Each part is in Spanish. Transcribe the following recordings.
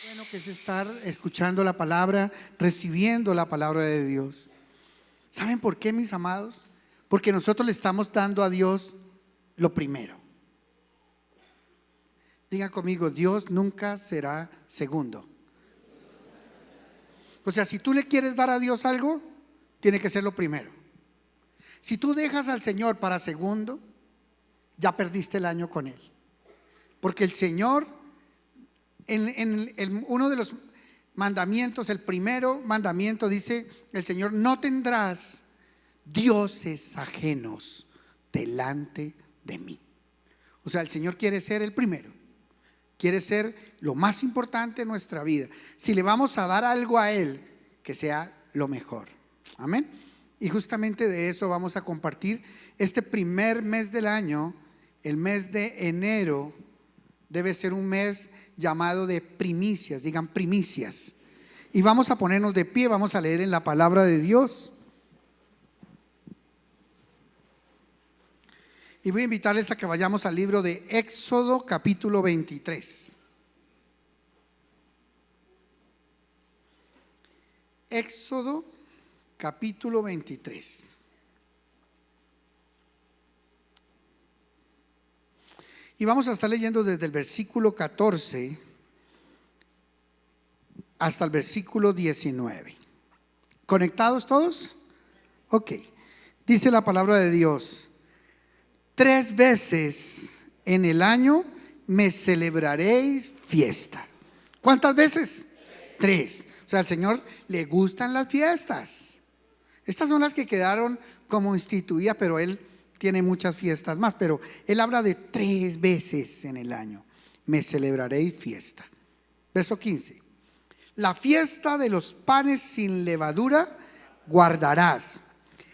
Bueno, que es estar escuchando la palabra, recibiendo la palabra de Dios. ¿Saben por qué, mis amados? Porque nosotros le estamos dando a Dios lo primero. Digan conmigo, Dios nunca será segundo. O sea, si tú le quieres dar a Dios algo, tiene que ser lo primero. Si tú dejas al Señor para segundo, ya perdiste el año con Él. Porque el Señor, en uno de los mandamientos, el primero mandamiento dice el Señor: no tendrás dioses ajenos delante de mí. O sea, el Señor quiere ser el primero, quiere ser lo más importante en nuestra vida. Si le vamos a dar algo a Él, que sea lo mejor. Amén. Y justamente de eso vamos a compartir este primer mes del año. El mes de enero debe ser un mes llamado de primicias. Digan primicias. Y vamos a ponernos de pie, vamos a leer en la palabra de Dios. Y voy a invitarles a que vayamos al libro de Éxodo capítulo 23. Éxodo capítulo 23. Y vamos a estar leyendo desde el versículo 14 hasta el versículo 19. ¿Conectados todos? Ok. Dice la palabra de Dios: 3 veces en el año me celebraréis fiesta. ¿Cuántas veces? 3. O sea, al Señor le gustan las fiestas. Estas son las que quedaron como instituidas, pero Él tiene muchas fiestas más. Pero Él habla de 3 veces en el año me celebraréis fiesta. Verso 15. La fiesta de los panes sin levadura guardarás.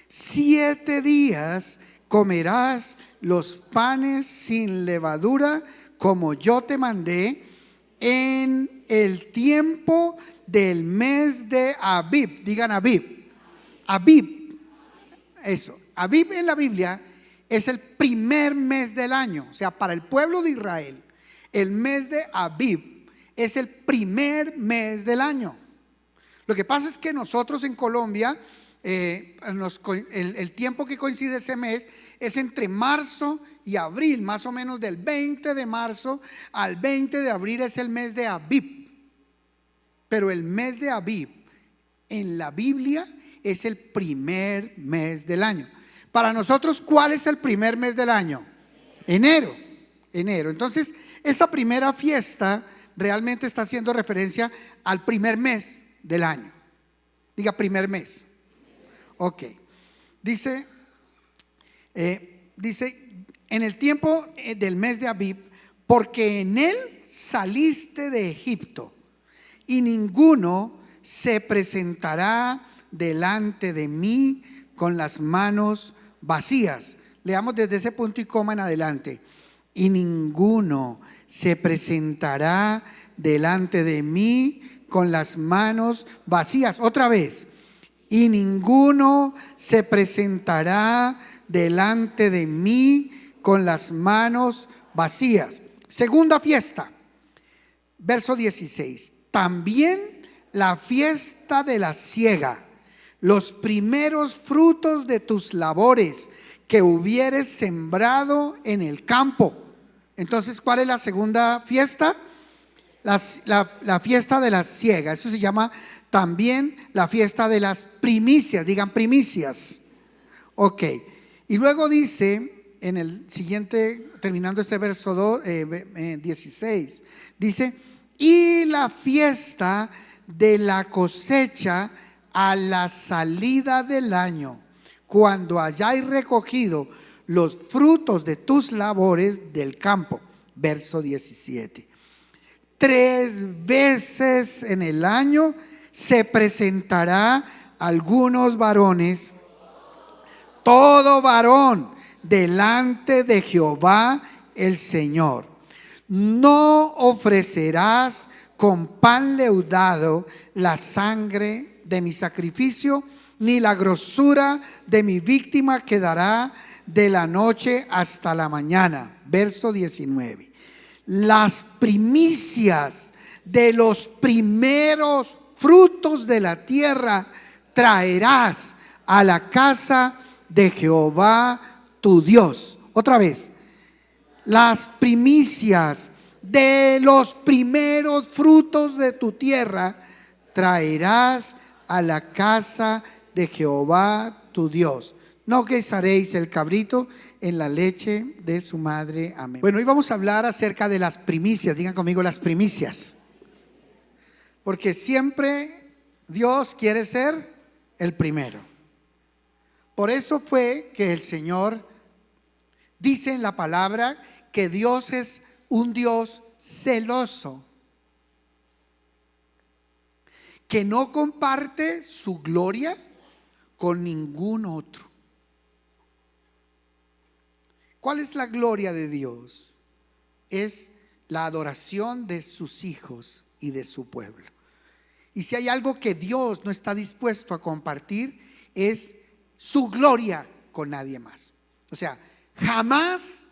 7 días comerás los panes sin levadura, como yo te mandé, en el tiempo del mes de Abib. Digan Abib. Abib. Eso. Abib en la Biblia es el primer mes del año. O sea, para el pueblo de Israel, el mes de Abib es el primer mes del año. Lo que pasa es que nosotros en Colombia, el tiempo que coincide ese mes es entre marzo y abril, más o menos del 20 de marzo al 20 de abril es el mes de Abib. Pero el mes de Abib en la Biblia es el primer mes del año. Para nosotros, ¿cuál es el primer mes del año? Enero. Entonces, esta primera fiesta realmente está haciendo referencia al primer mes del año. Diga primer mes. Ok. Dice, en el tiempo del mes de Abib, porque en él saliste de Egipto, y ninguno se presentará delante de mí con las manos vacías. Leamos desde ese punto y coma en adelante. Y ninguno se presentará delante de mí con las manos vacías. Otra vez. Y ninguno se presentará delante de mí con las manos vacías. Segunda fiesta. Verso 16. También la fiesta de la siega, los primeros frutos de tus labores que hubieres sembrado en el campo. Entonces, ¿cuál es la segunda fiesta? La fiesta de la siega. Eso se llama también la fiesta de las primicias. Digan primicias. Ok. Y luego dice en el siguiente, terminando este verso 16, dice: y la fiesta de la cosecha a la salida del año, cuando hayáis recogido los frutos de tus labores del campo. Verso 17. 3 veces en el año se presentará algunos varones, todo varón, delante de Jehová el Señor. No ofrecerás con pan leudado la sangre de mi sacrificio, ni la grosura de mi víctima quedará de la noche hasta la mañana. Verso 19. Las primicias de los primeros frutos de la tierra traerás a la casa de Jehová tu Dios. Otra vez, las primicias de los primeros frutos de tu tierra traerás a la casa de Jehová tu Dios. No guisaréis el cabrito en la leche de su madre. Amén. Bueno, hoy vamos a hablar acerca de las primicias. Digan conmigo, las primicias. Porque siempre Dios quiere ser el primero. Por eso fue que el Señor dice en la palabra que Dios es un Dios celoso, que no comparte su gloria con ningún otro. ¿Cuál es la gloria de Dios? Es la adoración de sus hijos y de su pueblo. Y si hay algo que Dios no está dispuesto a compartir, es su gloria con nadie más. O sea, jamás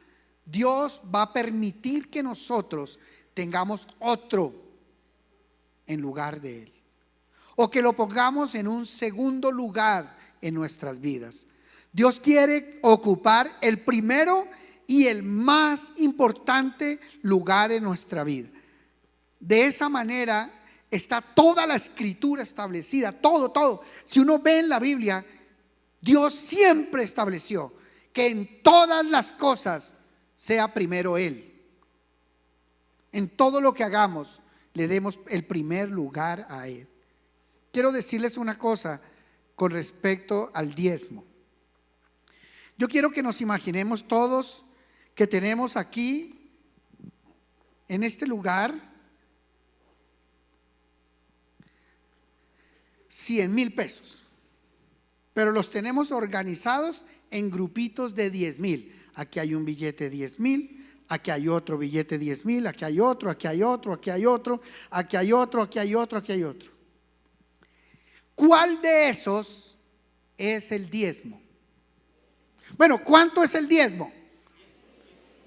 Dios va a permitir que nosotros tengamos otro en lugar de Él, o que lo pongamos en un segundo lugar en nuestras vidas. Dios quiere ocupar el primero y el más importante lugar en nuestra vida. De esa manera está toda la escritura establecida, todo. Si uno ve en la Biblia, Dios siempre estableció que en todas las cosas sea primero Él. En todo lo que hagamos, le demos el primer lugar a Él. Quiero decirles una cosa con respecto al diezmo. Yo quiero que nos imaginemos todos que tenemos aquí, en este lugar, 100,000 pesos, pero los tenemos organizados en grupitos de 10,000. Aquí hay un billete de 10,000, aquí hay otro billete de 10,000, aquí hay otro, aquí hay otro, aquí hay otro, aquí hay otro, aquí hay otro, aquí hay otro. ¿Cuál de esos es el diezmo? Bueno, ¿cuánto es el diezmo?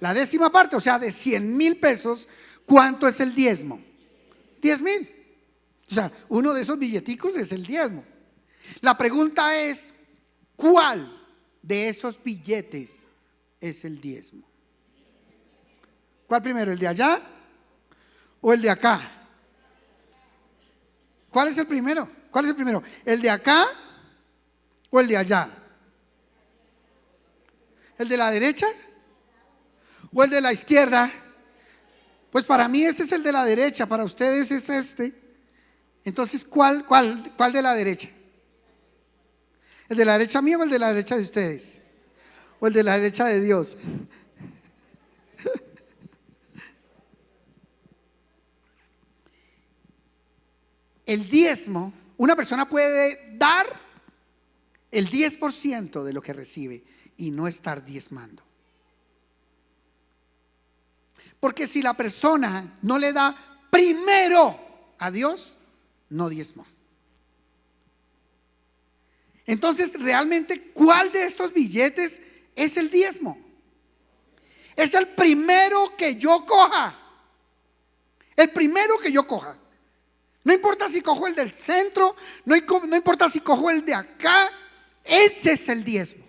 La décima parte, o sea, de 100,000 pesos, ¿cuánto es el diezmo? 10,000. O sea, uno de esos billeticos es el diezmo. La pregunta es, ¿cuál de esos billetes es el diezmo? ¿Cuál primero, el de allá o el de acá? ¿Cuál es el primero? ¿Cuál es el primero? ¿El de acá o el de allá? ¿El de la derecha o el de la izquierda? Pues para mí ese es el de la derecha, para ustedes es este. Entonces, ¿cuál de la derecha? ¿El de la derecha mía o el de la derecha de ustedes? ¿O el de la derecha de Dios? El diezmo, una persona puede dar el 10% de lo que recibe y no estar diezmando. Porque si la persona no le da primero a Dios, no diezmó. Entonces, realmente, ¿cuál de estos billetes es el diezmo? Es el primero que yo coja. El primero que yo coja. No importa si cojo el del centro, no importa si cojo el de acá, ese es el diezmo.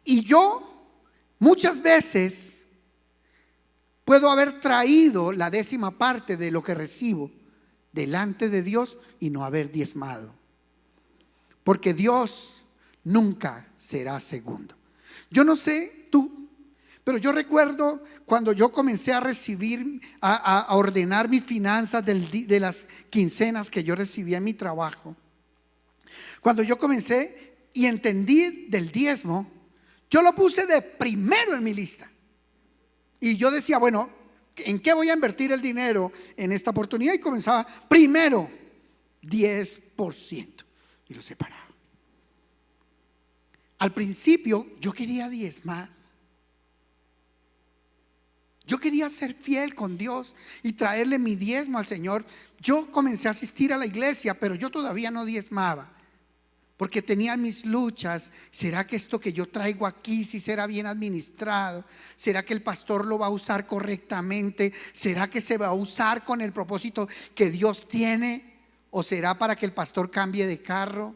Y yo muchas veces puedo haber traído la décima parte de lo que recibo delante de Dios y no haber diezmado, porque Dios nunca será segundo. Yo no sé tú, pero yo recuerdo cuando yo comencé a recibir, a ordenar mis finanzas de las quincenas que yo recibía en mi trabajo. Cuando yo comencé y entendí del diezmo, yo lo puse de primero en mi lista. Y yo decía, bueno, ¿en qué voy a invertir el dinero en esta oportunidad? Y comenzaba primero 10% y lo separaba. Al principio yo quería diezmar. Yo quería ser fiel con Dios y traerle mi diezmo al Señor. Yo comencé a asistir a la iglesia, pero yo todavía no diezmaba. porque tenía mis luchas. ¿Será que esto que yo traigo aquí sí será bien administrado? ¿Será que el pastor lo va a usar correctamente? ¿Será que se va a usar con el propósito que Dios tiene? ¿O será para que el pastor cambie de carro?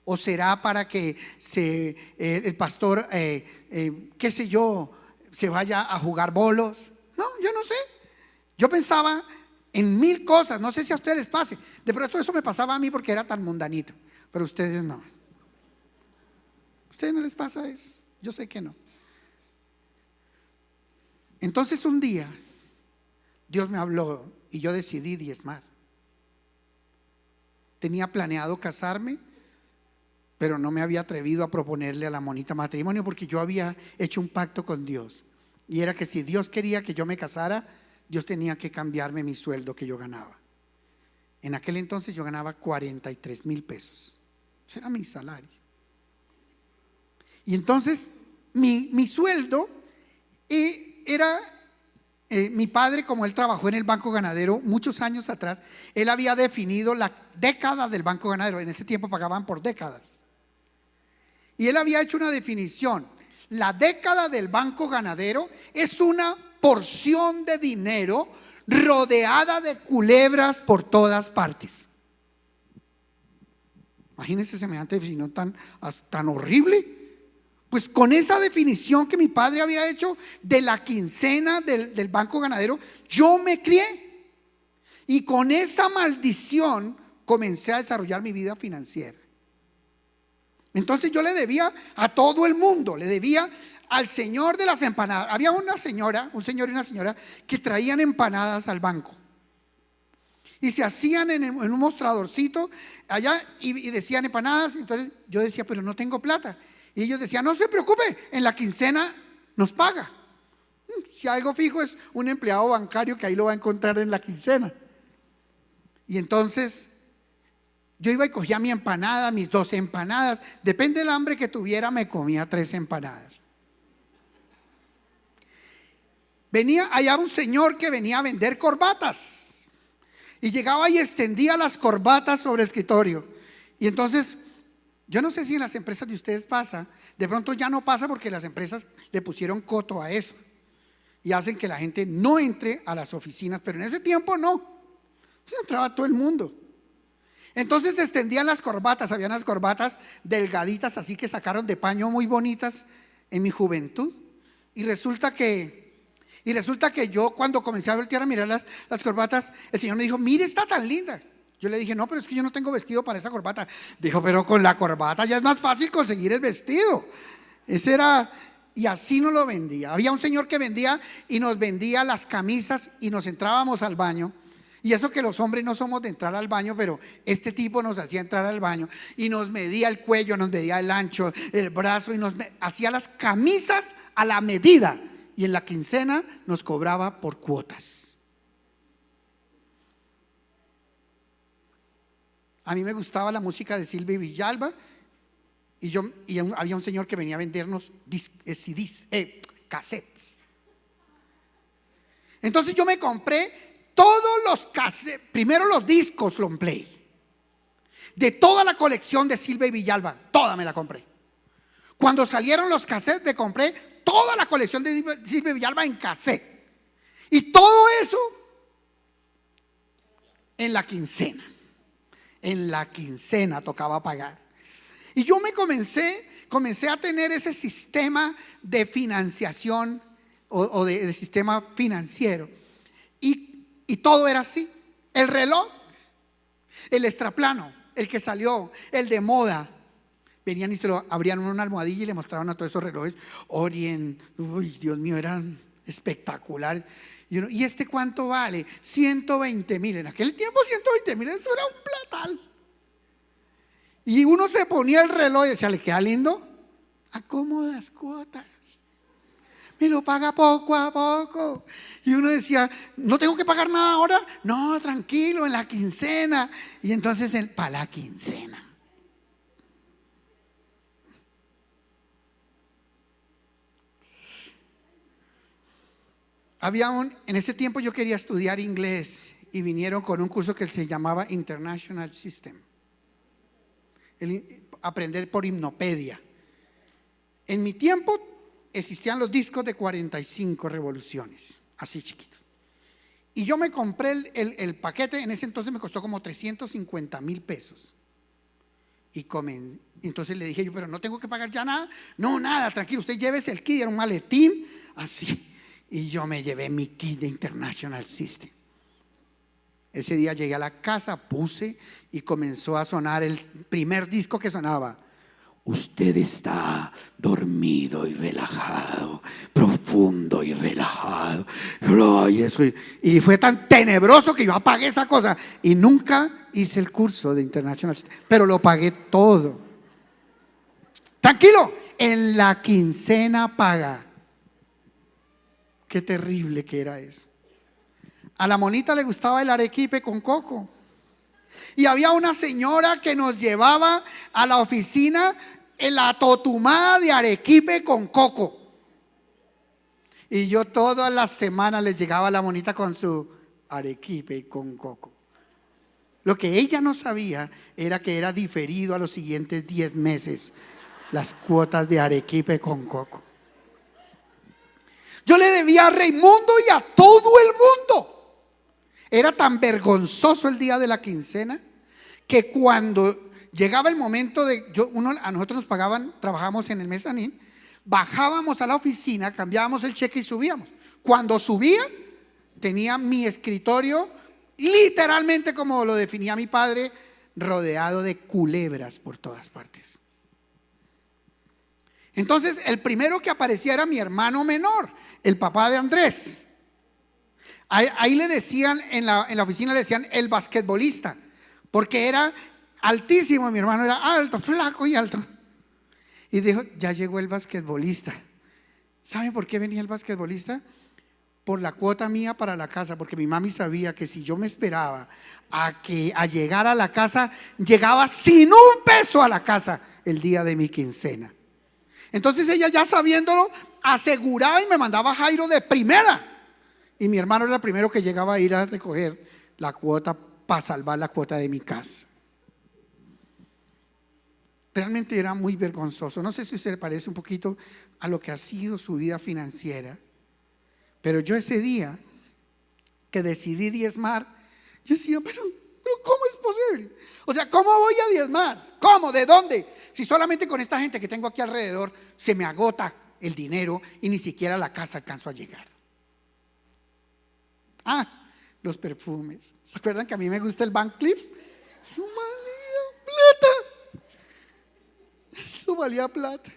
¿O será para que el pastor, qué sé yo, se vaya a jugar bolos? No, yo no sé. Yo pensaba en mil cosas. No sé si a ustedes les pase. De pronto eso me pasaba a mí porque era tan mundanito, pero ustedes no. ¿A ustedes no les pasa eso? Yo sé que no. Entonces un día Dios me habló y yo decidí diezmar. Tenía planeado casarme, pero no me había atrevido a proponerle a la monita matrimonio, porque yo había hecho un pacto con Dios, y era que si Dios quería que yo me casara, Dios tenía que cambiarme mi sueldo que yo ganaba. En aquel entonces yo ganaba 43,000 pesos. Ese era mi salario. Y entonces mi sueldo era, mi padre, como él trabajó en el Banco Ganadero muchos años atrás, él había definido la década del Banco Ganadero. En ese tiempo pagaban por décadas. Y él había hecho una definición. La década del Banco Ganadero es una porción de dinero rodeada de culebras por todas partes. Imagínense semejante definición tan horrible. Pues con esa definición que mi padre había hecho de la quincena del Banco Ganadero, yo me crié. Y con esa maldición comencé a desarrollar mi vida financiera. Entonces yo le debía a todo el mundo, le debía al señor de las empanadas. Había una señora, un señor y una señora que traían empanadas al banco y se hacían en un mostradorcito allá y decían empanadas. Entonces yo decía, pero no tengo plata. Y ellos decían, no se preocupe, en la quincena nos paga. Si algo fijo es un empleado bancario que ahí lo va a encontrar en la quincena. Y entonces yo iba y cogía mi empanada, mis 2 empanadas. Depende del hambre que tuviera, me comía 3 empanadas. Venía allá un señor que venía a vender corbatas y llegaba y extendía las corbatas sobre el escritorio. Y entonces, yo no sé si en las empresas de ustedes pasa. De pronto ya no pasa porque las empresas le pusieron coto a eso y hacen que la gente no entre a las oficinas. Pero en ese tiempo no, pues entraba todo el mundo. Entonces se extendían las corbatas. Habían unas corbatas delgaditas así que sacaron de paño, muy bonitas en mi juventud. Y resulta que yo, cuando comencé a voltear a mirar las corbatas, el Señor me dijo, mire, está tan linda. Yo le dije, no, pero es que yo no tengo vestido para esa corbata. Dijo, pero con la corbata ya es más fácil conseguir el vestido. Ese era, y así nos lo vendía. Había un señor que vendía y nos vendía las camisas y nos entrábamos al baño. Y eso que los hombres no somos de entrar al baño, pero este tipo nos hacía entrar al baño y nos medía el cuello, nos medía el ancho, el brazo, y nos hacía las camisas a la medida. Y en la quincena nos cobraba por cuotas. A mí me gustaba la música de Silvia Villalba y había un señor que venía a vendernos CDs, cassettes. Entonces yo me compré todos los cassettes, primero los discos long play de toda la colección de Silvia Villalba, toda me la compré. Cuando salieron los cassettes me compré toda la colección de Silvia Villalba en cassette. Y todo eso en la quincena. En la quincena tocaba pagar. Y yo comencé a tener ese sistema de financiación o de sistema financiero. Y todo era así. El reloj, el extraplano, el que salió, el de moda. Venían y se lo abrían una almohadilla y le mostraban a todos esos relojes Orient. Uy, Dios mío, eran espectaculares. ¿Y este cuánto vale? 120,000. En aquel tiempo 120,000, eso era un platal. Y uno se ponía el reloj y decía, ¿le queda lindo? A cómodas cuotas. Me lo paga poco a poco. Y uno decía, ¿no tengo que pagar nada ahora? No, tranquilo, en la quincena. Y entonces, para la quincena. En ese tiempo yo quería estudiar inglés y vinieron con un curso que se llamaba International System. aprender por Himnopedia. En mi tiempo existían los discos de 45 revoluciones, así chiquitos. Y yo me compré el paquete, en ese entonces me costó como 350,000 pesos. Y entonces le dije yo, pero no tengo que pagar ya nada. No, nada, tranquilo, usted llévese el kit, era un maletín, así. Y yo me llevé mi kit de International System. Ese día llegué a la casa, puse y comenzó a sonar el primer disco que sonaba. Usted está dormido y relajado, profundo y relajado. Y fue tan tenebroso que yo apagué esa cosa y nunca hice el curso de International System, pero lo pagué todo. Tranquilo, en la quincena paga. Qué terrible que era eso. A la monita le gustaba el arequipe con coco. Y había una señora que nos llevaba a la oficina en la totumada de arequipe con coco. Y yo todas las semanas les llegaba a la monita con su arequipe con coco. Lo que ella no sabía era que era diferido a los siguientes 10 meses las cuotas de arequipe con coco. Yo le debía a Raimundo y a todo el mundo. Era tan vergonzoso el día de la quincena que cuando llegaba el momento de a nosotros nos pagaban, trabajábamos en el mezanín, bajábamos a la oficina, cambiábamos el cheque y subíamos. Cuando subía, tenía mi escritorio literalmente, como lo definía mi padre, rodeado de culebras por todas partes. Entonces el primero que aparecía era mi hermano menor, el papá de Andrés. Ahí le decían, en la oficina le decían el basquetbolista, porque era altísimo. Mi hermano era alto, flaco y alto. Y dijo, ya llegó el basquetbolista. ¿Saben por qué venía el basquetbolista? Por la cuota mía para la casa, porque mi mami sabía que si yo me esperaba a llegar a la casa, llegaba sin un peso a la casa el día de mi quincena. Entonces ella, ya sabiéndolo, aseguraba y me mandaba a Jairo de primera. Y mi hermano era el primero que llegaba a ir a recoger la cuota para salvar la cuota de mi casa. Realmente era muy vergonzoso. No sé si se le parece un poquito a lo que ha sido su vida financiera, pero yo ese día que decidí diezmar, yo decía, pero ¿cómo es posible? O sea, ¿cómo voy a diezmar? ¿Cómo? ¿De dónde? Si solamente con esta gente que tengo aquí alrededor se me agota el dinero y ni siquiera a la casa alcanzo a llegar. Los perfumes. ¿Se acuerdan que a mí me gusta el Van Cleef? Eso valía plata. Eso valía plata.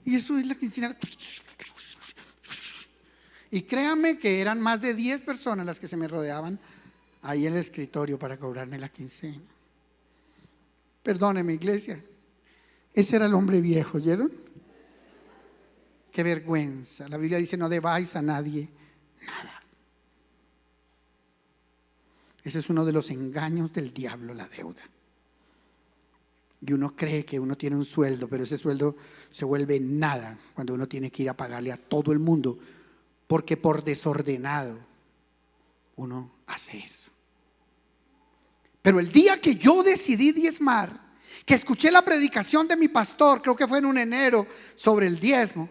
Y eso es la quincena. Y créanme que eran más de 10 personas las que se me rodeaban ahí en el escritorio para cobrarme la quincena. Perdóneme, iglesia. Ese era el hombre viejo, ¿oyeron? Qué vergüenza. La Biblia dice, no debáis a nadie nada. Ese es uno de los engaños del diablo, la deuda. Y uno cree que uno tiene un sueldo, pero ese sueldo se vuelve nada cuando uno tiene que ir a pagarle a todo el mundo, porque por desordenado uno hace eso. Pero el día que yo decidí diezmar, que escuché la predicación de mi pastor, creo que fue en un enero, sobre el diezmo,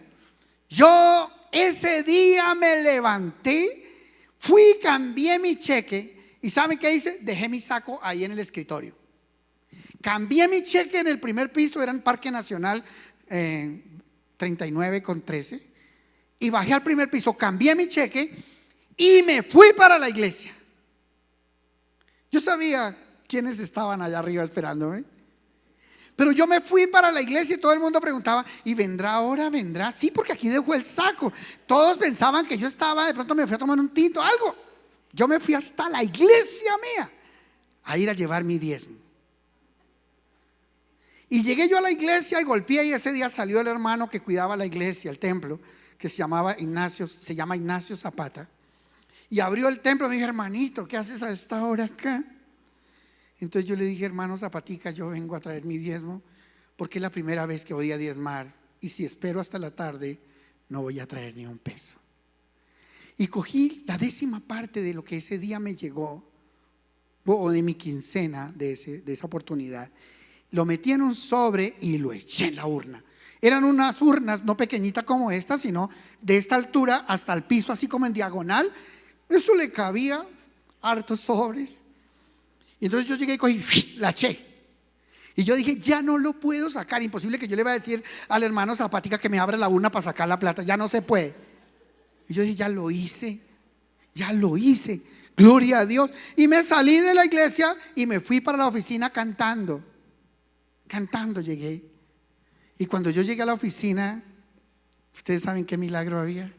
yo ese día me levanté, fui, cambié mi cheque. ¿Y saben qué hice? Dejé mi saco ahí en el escritorio. Cambié mi cheque en el primer piso, era en Parque Nacional 39,13. Y bajé al primer piso, cambié mi cheque y me fui para la iglesia. Yo sabía quiénes estaban allá arriba esperándome. Pero yo me fui para la iglesia y todo el mundo preguntaba, ¿y vendrá ahora? ¿Vendrá? Sí, porque aquí dejó el saco. Todos pensaban que yo estaba, de pronto me fui a tomar un tinto, algo. Yo me fui hasta la iglesia mía a ir a llevar mi diezmo. Y llegué yo a la iglesia y golpeé, y ese día salió el hermano que cuidaba la iglesia, el templo, que se llama Ignacio Zapata. Y abrió el templo y me dijo, hermanito, ¿qué haces a esta hora acá? Entonces yo le dije, hermano Zapatica, yo vengo a traer mi diezmo porque es la primera vez que voy a diezmar, y si espero hasta la tarde no voy a traer ni un peso. Y cogí la 10ª parte de lo que ese día me llegó, o de mi quincena de esa oportunidad, lo metí en un sobre y lo eché en la urna. Eran unas urnas no pequeñitas como esta, sino de esta altura hasta el piso, así como en diagonal. Eso le cabía hartos sobres. Y entonces yo llegué y cogí, la eché. Y yo dije, ya no lo puedo sacar. Imposible que yo le vaya a decir al hermano Zapatica que me abra la urna para sacar la plata. Ya no se puede. Y yo dije, ya lo hice. Gloria a Dios. Y me salí de la iglesia y me fui para la oficina cantando. Cantando llegué. Y cuando yo llegué a la oficina, ¿ustedes saben qué milagro había?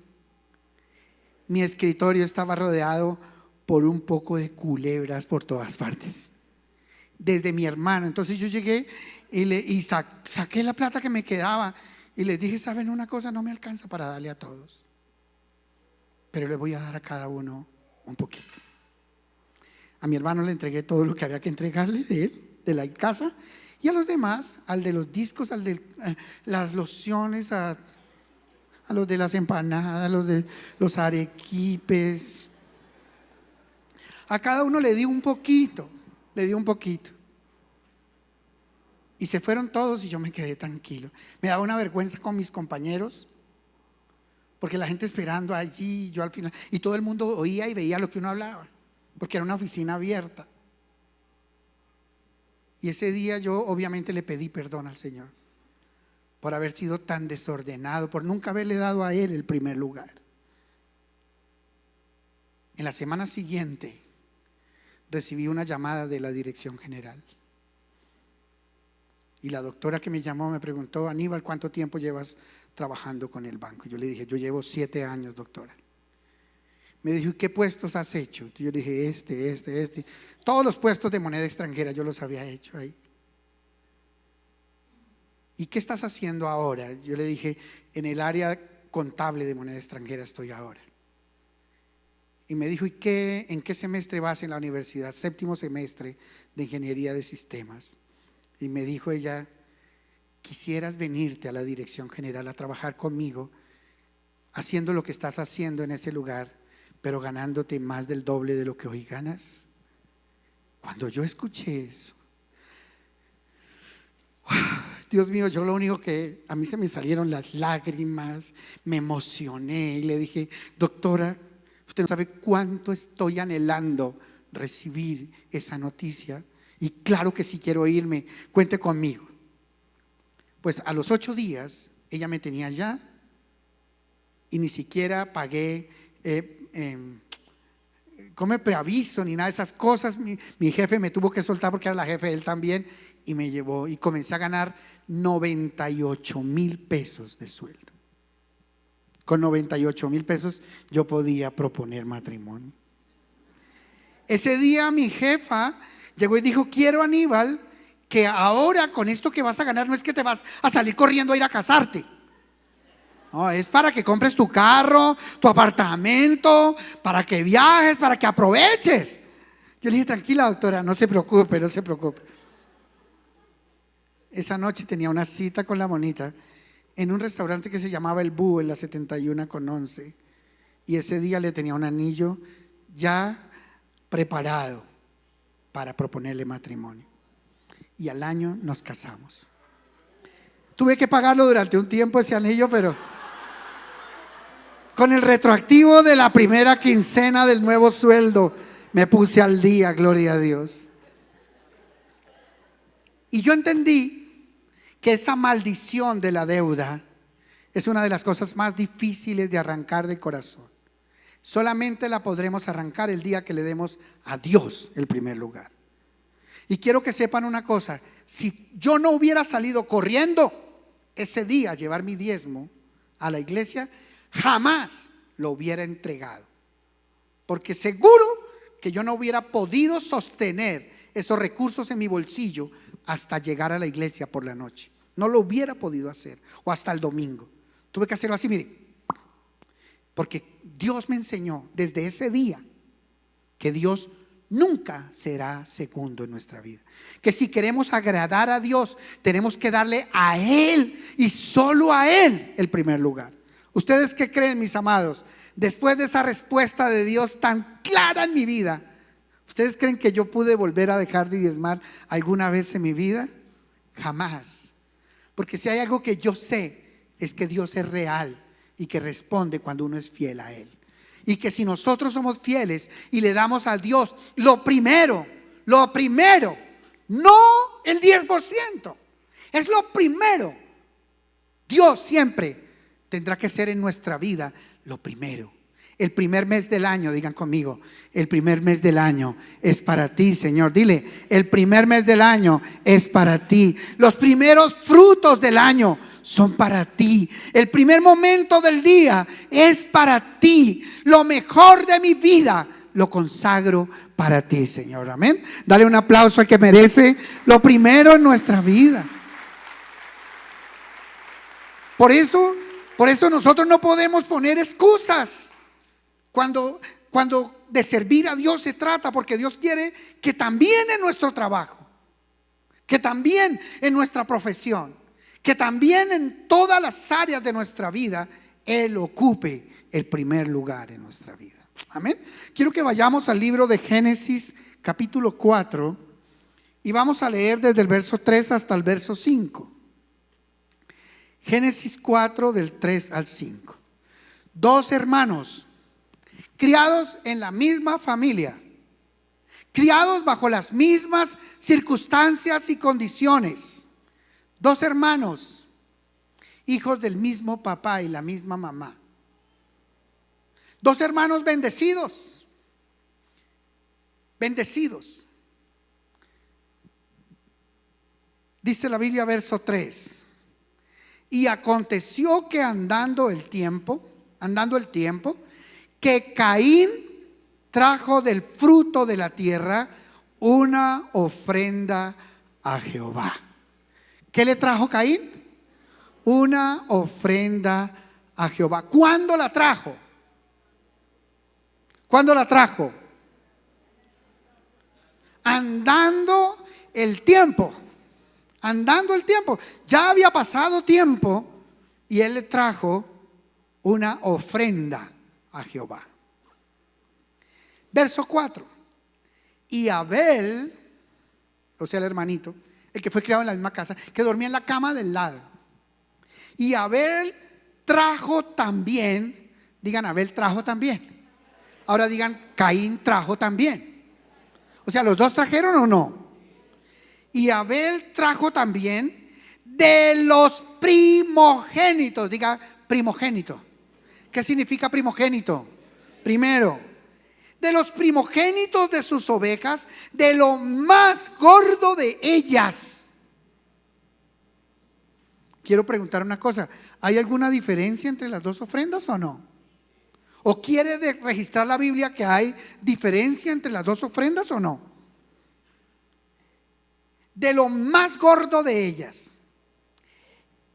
Mi escritorio estaba rodeado por un poco de culebras por todas partes, desde mi hermano. Entonces yo llegué y saqué la plata que me quedaba y les dije, ¿saben una cosa? No me alcanza para darle a todos, pero le voy a dar a cada uno un poquito. A mi hermano le entregué todo lo que había que entregarle de él, de la casa, y a los demás, al de los discos, al de las lociones, a los de las empanadas, a los de los arequipes. A cada uno le di un poquito. Y se fueron todos y yo me quedé tranquilo. Me daba una vergüenza con mis compañeros, porque la gente esperando allí, yo al final, y todo el mundo oía y veía lo que uno hablaba, porque era una oficina abierta. Y ese día yo obviamente le pedí perdón al Señor por haber sido tan desordenado, por nunca haberle dado a Él el primer lugar. En la semana siguiente recibí una llamada de la dirección general. Y la doctora que me llamó me preguntó, Aníbal, ¿cuánto tiempo llevas trabajando con el banco? Yo le dije, yo llevo 7 años, doctora. Me dijo, ¿y qué puestos has hecho? Yo le dije, este. Todos los puestos de moneda extranjera yo los había hecho ahí. ¿Y qué estás haciendo ahora? Yo le dije, en el área contable de moneda extranjera estoy ahora. Y me dijo, ¿y en qué semestre vas en la universidad? 7º semestre de ingeniería de sistemas. Y me dijo ella, quisieras venirte a la dirección general a trabajar conmigo, haciendo lo que estás haciendo en ese lugar, pero ganándote más del doble de lo que hoy ganas. Cuando yo escuché eso, Dios mío, yo lo único que a mí se me salieron las lágrimas, me emocioné y le dije, doctora, usted no sabe cuánto estoy anhelando recibir esa noticia, y claro que si quiero irme, cuente conmigo. Pues a los 8 días ella me tenía ya y ni siquiera pagué como preaviso ni nada de esas cosas. Mi jefe me tuvo que soltar porque era la jefe de él también, y me llevó y comencé a ganar 98,000 pesos de sueldo. Con 98,000 pesos yo podía proponer matrimonio. Ese día mi jefa llegó y dijo, quiero, Aníbal, que ahora con esto que vas a ganar no es que te vas a salir corriendo a ir a casarte. No, es para que compres tu carro, tu apartamento, para que viajes, para que aproveches. Yo le dije, tranquila, doctora, no se preocupe. Esa noche tenía una cita con la monita en un restaurante que se llamaba El Búho, en la 71 con 11. Y ese día le tenía un anillo ya preparado para proponerle matrimonio. Y al año nos casamos. Tuve que pagarlo durante un tiempo ese anillo, pero con el retroactivo de la primera quincena del nuevo sueldo me puse al día, gloria a Dios. Y yo entendí que esa maldición de la deuda es una de las cosas más difíciles de arrancar del corazón. Solamente la podremos arrancar el día que le demos a Dios el primer lugar. Y quiero que sepan una cosa, si yo no hubiera salido corriendo ese día a llevar mi diezmo a la iglesia, jamás lo hubiera entregado, porque seguro que yo no hubiera podido sostener esos recursos en mi bolsillo hasta llegar a la iglesia por la noche. No lo hubiera podido hacer, o hasta el domingo. Tuve que hacerlo así, mire, porque Dios me enseñó desde ese día que Dios nunca será segundo en nuestra vida, que si queremos agradar a Dios tenemos que darle a Él y solo a Él el primer lugar. ¿Ustedes qué creen, mis amados? Después de esa respuesta de Dios tan clara en mi vida, ¿ustedes creen que yo pude volver a dejar de diezmar alguna vez en mi vida? Jamás. Porque si hay algo que yo sé, es que Dios es real y que responde cuando uno es fiel a Él. Y que si nosotros somos fieles y le damos a Dios lo primero, no el 10%, es lo primero. Dios siempre tendrá que ser en nuestra vida lo primero. El primer mes del año, digan conmigo, el primer mes del año es para ti, Señor. Dile, el primer mes del año es para ti. Los primeros frutos del año son para ti. El primer momento del día es para ti. Lo mejor de mi vida lo consagro para ti, Señor. Amén. Dale un aplauso al que merece lo primero en nuestra vida. Por eso nosotros no podemos poner excusas cuando de servir a Dios se trata, porque Dios quiere que también en nuestro trabajo, que también en nuestra profesión, que también en todas las áreas de nuestra vida Él ocupe el primer lugar en nuestra vida. Amén. Quiero que vayamos al libro de Génesis capítulo 4 y vamos a leer desde el verso 3 hasta el verso 5. Génesis 4 del 3 al 5. Dos hermanos criados en la misma familia, criados bajo las mismas circunstancias y condiciones. Dos hermanos, hijos del mismo papá y la misma mamá. Dos hermanos bendecidos. Dice la Biblia, verso 3. Y aconteció que andando el tiempo, que Caín trajo del fruto de la tierra una ofrenda a Jehová. ¿Qué le trajo Caín? Una ofrenda a Jehová. ¿Cuándo la trajo? Andando el tiempo. Ya había pasado tiempo y él le trajo una ofrenda a Jehová. Verso 4. Y Abel, o sea el hermanito, el que fue criado en la misma casa, que dormía en la cama del lado. Y Abel trajo también, digan Abel trajo también. Ahora digan Caín trajo también. O sea, ¿los dos trajeron o no? Y Abel trajo también de los primogénitos. Diga primogénito. ¿Qué significa primogénito? Primero, de los primogénitos de sus ovejas, de lo más gordo de ellas. Quiero preguntar una cosa, ¿hay alguna diferencia entre las dos ofrendas o no? ¿O quiere registrar la Biblia que hay diferencia entre las dos ofrendas o no? De lo más gordo de ellas.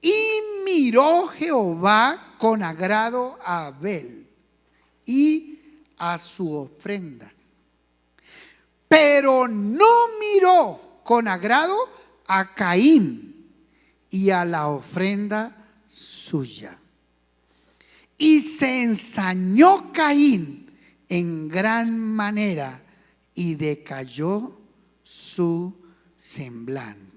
Y miró Jehová con agrado a Abel y a su ofrenda, pero no miró con agrado a Caín y a la ofrenda suya. Y se ensañó Caín en gran manera y decayó su semblante.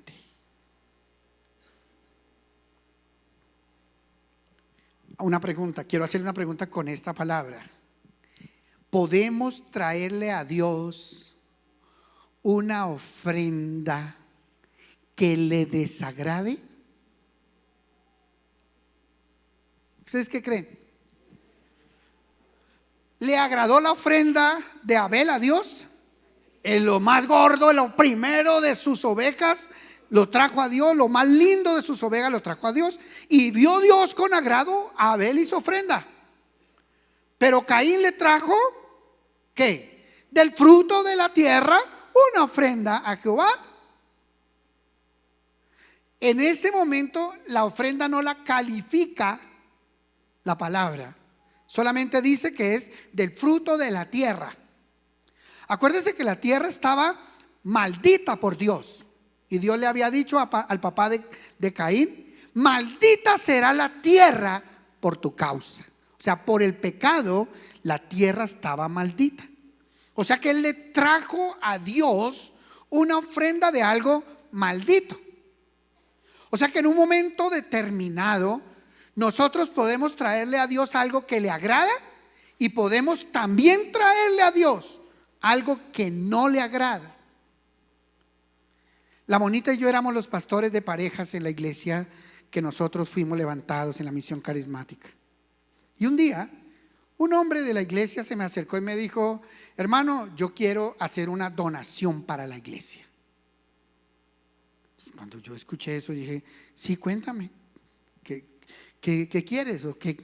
Una pregunta, quiero hacer una pregunta con esta palabra. ¿Podemos traerle a Dios una ofrenda que le desagrade? ¿Ustedes qué creen? ¿Le agradó la ofrenda de Abel a Dios? En lo más gordo, lo primero de sus ovejas, lo trajo a Dios. Lo más lindo de sus ovejas lo trajo a Dios. Y vio Dios con agrado a Abel y su ofrenda. Pero Caín le trajo, ¿qué? Del fruto de la tierra, una ofrenda a Jehová. En ese momento la ofrenda no la califica la palabra. Solamente dice que es del fruto de la tierra. Acuérdense que la tierra estaba maldita por Dios. Y Dios le había dicho al papá de Caín: maldita será la tierra por tu causa. O sea, por el pecado la tierra estaba maldita. O sea que él le trajo a Dios una ofrenda de algo maldito. O sea que en un momento determinado nosotros podemos traerle a Dios algo que le agrada y podemos también traerle a Dios algo que no le agrada. La Monita y yo éramos los pastores de parejas en la iglesia que nosotros fuimos levantados en la misión carismática. Y un día, un hombre de la iglesia se me acercó y me dijo: hermano, yo quiero hacer una donación para la iglesia. Cuando yo escuché eso dije: sí, cuéntame, ¿qué quieres o qué?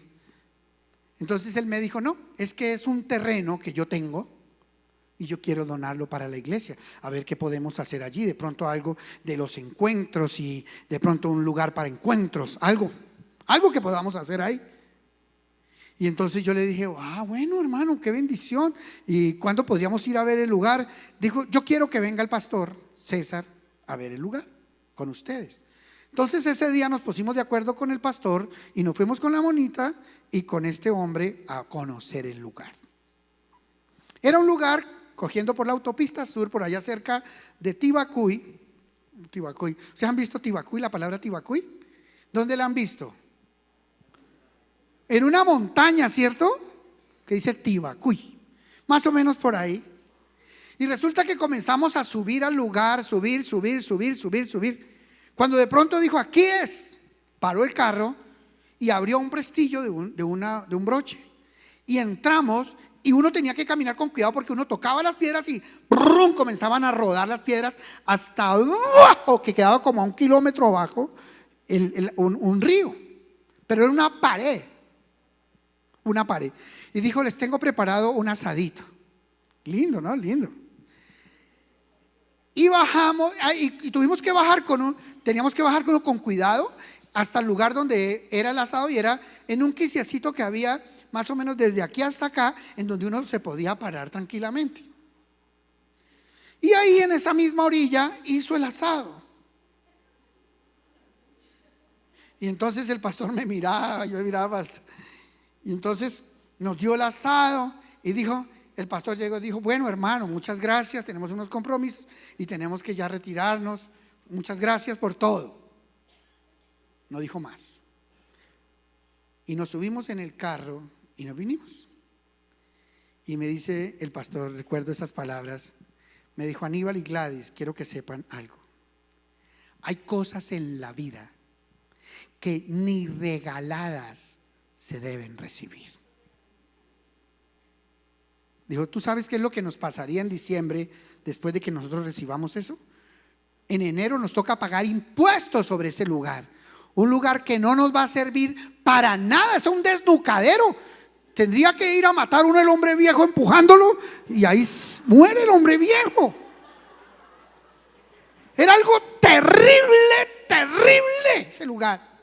Entonces él me dijo: no, es que es un terreno que yo tengo y yo quiero donarlo para la iglesia, a ver qué podemos hacer allí, de pronto algo de los encuentros y de pronto un lugar para encuentros, algo que podamos hacer ahí. Y entonces yo le dije: bueno, hermano, qué bendición. ¿Y cuándo podríamos ir a ver el lugar? Dijo: yo quiero que venga el pastor César a ver el lugar con ustedes. Entonces ese día nos pusimos de acuerdo con el pastor y nos fuimos con la Monita y con este hombre a conocer el lugar. Era un lugar cogiendo por la autopista sur, por allá cerca de Tibacuy. ¿Ustedes han visto Tibacuy, la palabra Tibacuy? ¿Dónde la han visto? En una montaña, ¿cierto? Que dice Tibacuy, más o menos por ahí. Y resulta que comenzamos a subir al lugar, subir. Cuando de pronto dijo: aquí es. Paró el carro y abrió un prestillo de un broche. Y entramos y uno tenía que caminar con cuidado porque uno tocaba las piedras y ¡brum!, comenzaban a rodar las piedras hasta abajo, que quedaba como a 1 kilómetro abajo un río. Pero era una pared. Y dijo: les tengo preparado un asadito. Lindo, ¿no? Lindo. Y bajamos, y tuvimos que bajar teníamos que bajar con cuidado hasta el lugar donde era el asado, y era en un quiciacito que había más o menos desde aquí hasta acá, en donde uno se podía parar tranquilamente. Y ahí en esa misma orilla hizo el asado. Y entonces el pastor me miraba, yo miraba, y entonces nos dio el asado y dijo, el pastor llegó y dijo: bueno, hermano, muchas gracias, tenemos unos compromisos y tenemos que ya retirarnos, muchas gracias por todo. No dijo más. Y nos subimos en el carro y nos vinimos. Y me dice el pastor, recuerdo esas palabras, me dijo: Aníbal y Gladys, quiero que sepan algo. Hay cosas en la vida que ni regaladas se deben recibir. Dijo: ¿tú sabes qué es lo que nos pasaría en diciembre después de que nosotros recibamos eso? En enero nos toca pagar impuestos sobre ese lugar. Un lugar que no nos va a servir para nada, es un desnucadero. Tendría que ir a matar uno el hombre viejo empujándolo y ahí muere el hombre viejo. Era algo terrible ese lugar.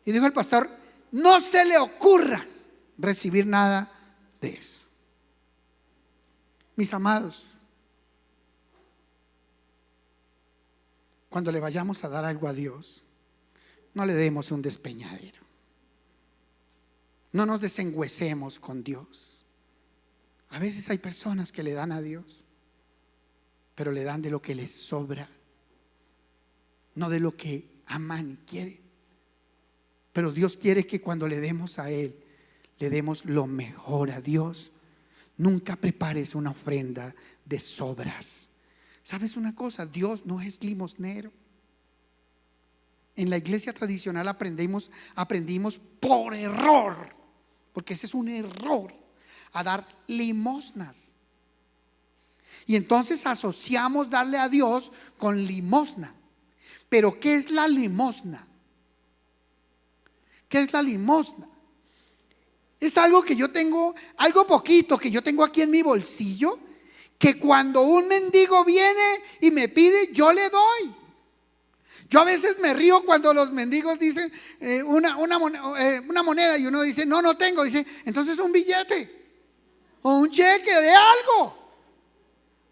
Y dijo el pastor: no se le ocurra recibir nada de eso. Mis amados, cuando le vayamos a dar algo a Dios, no le demos un despeñadero. No nos desengüecemos con Dios. A veces hay personas que le dan a Dios, pero le dan de lo que les sobra, no de lo que aman y quieren. Pero Dios quiere que cuando le demos a Él, le demos lo mejor a Dios. Nunca prepares una ofrenda de sobras. ¿Sabes una cosa? Dios no es limosnero. En la iglesia tradicional aprendimos por error, porque ese es un error, a dar limosnas. Y entonces asociamos darle a Dios con limosna. Pero ¿qué es la limosna? ¿Qué es la limosna? Es algo que yo tengo, algo poquito que yo tengo aquí en mi bolsillo, que cuando un mendigo viene y me pide, yo le doy. Yo a veces me río cuando los mendigos dicen una moneda y uno dice: no tengo. Dice: entonces un billete o un cheque de algo.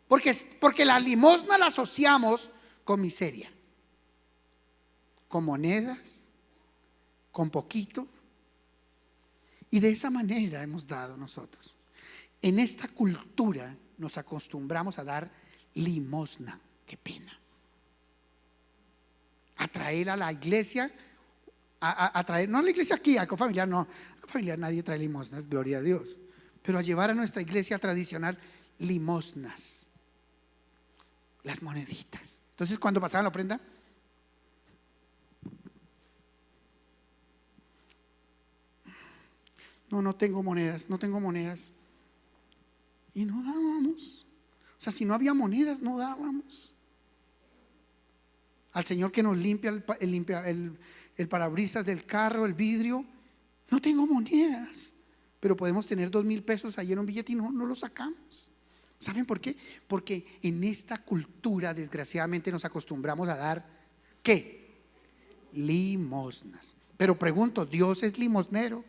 Porque la limosna la asociamos con miseria, con monedas, con poquito. Y de esa manera hemos dado nosotros. En esta cultura nos acostumbramos a dar limosna. Qué pena. a traer a la iglesia, a traer, no a la iglesia aquí, a Ecofamiliar no, a Ecofamiliar nadie trae limosnas, gloria a Dios, pero a llevar a nuestra iglesia tradicional limosnas, las moneditas. Entonces cuando pasaban la ofrenda, no tengo monedas, no tengo monedas, y no dábamos. O sea, si no había monedas, no dábamos. Al Señor que nos limpia el parabrisas del carro, el vidrio, no tengo monedas, pero podemos tener 2,000 pesos ahí en un billete y no lo sacamos. ¿Saben por qué? Porque en esta cultura desgraciadamente nos acostumbramos a dar ¿qué? Limosnas. Pero pregunto, ¿Dios es limosnero?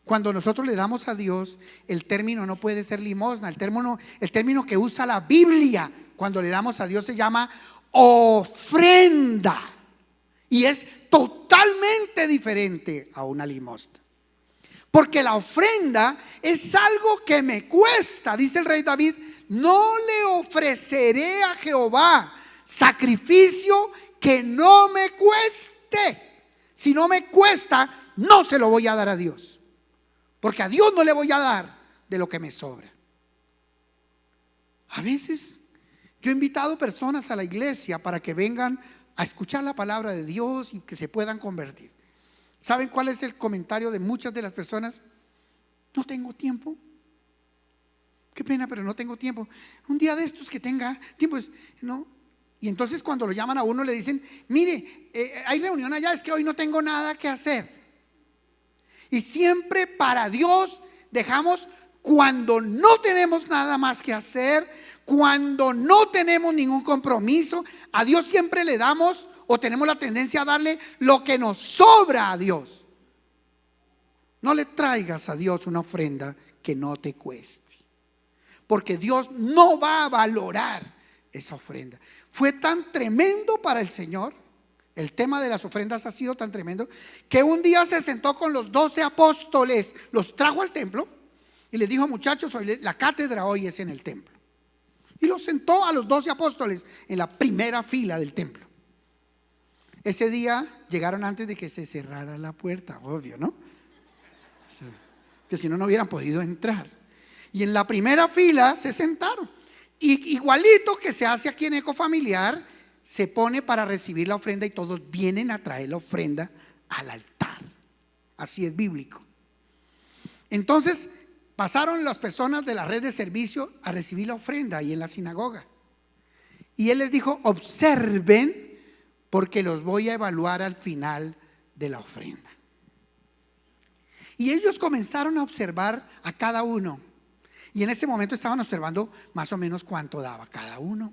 Cuando nosotros le damos a Dios, el término no puede ser limosna. El término que usa la Biblia cuando le damos a Dios se llama ofrenda. Y es totalmente diferente a una limosna. Porque la ofrenda es algo que me cuesta. Dice el rey David: no le ofreceré a Jehová sacrificio que no me cueste. Si no me cuesta, no se lo voy a dar a Dios. Porque a Dios no le voy a dar de lo que me sobra. A veces yo he invitado personas a la iglesia para que vengan a escuchar la palabra de Dios y que se puedan convertir. ¿Saben cuál es el comentario de muchas de las personas? No tengo tiempo. Qué pena, pero no tengo tiempo. Un día de estos que tenga tiempo, no. Y entonces cuando lo llaman a uno le dicen: mire, hay reunión allá, es que hoy no tengo nada que hacer. Y siempre para Dios dejamos cuando no tenemos nada más que hacer, cuando no tenemos ningún compromiso. A Dios siempre le damos, o tenemos la tendencia a darle lo que nos sobra a Dios. No le traigas a Dios una ofrenda que no te cueste, porque Dios no va a valorar esa ofrenda. Fue tan tremendo para el Señor, el tema de las ofrendas ha sido tan tremendo, que un día se sentó con los 12 apóstoles, los trajo al templo y les dijo: muchachos, hoy la cátedra hoy es en el templo. Y los sentó a los 12 apóstoles en la primera fila del templo. Ese día llegaron antes de que se cerrara la puerta, obvio, ¿no? Que si no, no hubieran podido entrar. Y en la primera fila se sentaron. Y igualito que se hace aquí en Ecofamiliar, se pone para recibir la ofrenda y todos vienen a traer la ofrenda al altar. Así es bíblico. Entonces pasaron las personas de la red de servicio a recibir la ofrenda ahí en la sinagoga. Y él les dijo: observen, porque los voy a evaluar al final de la ofrenda. Y ellos comenzaron a observar a cada uno. Y en ese momento estaban observando más o menos cuánto daba cada uno.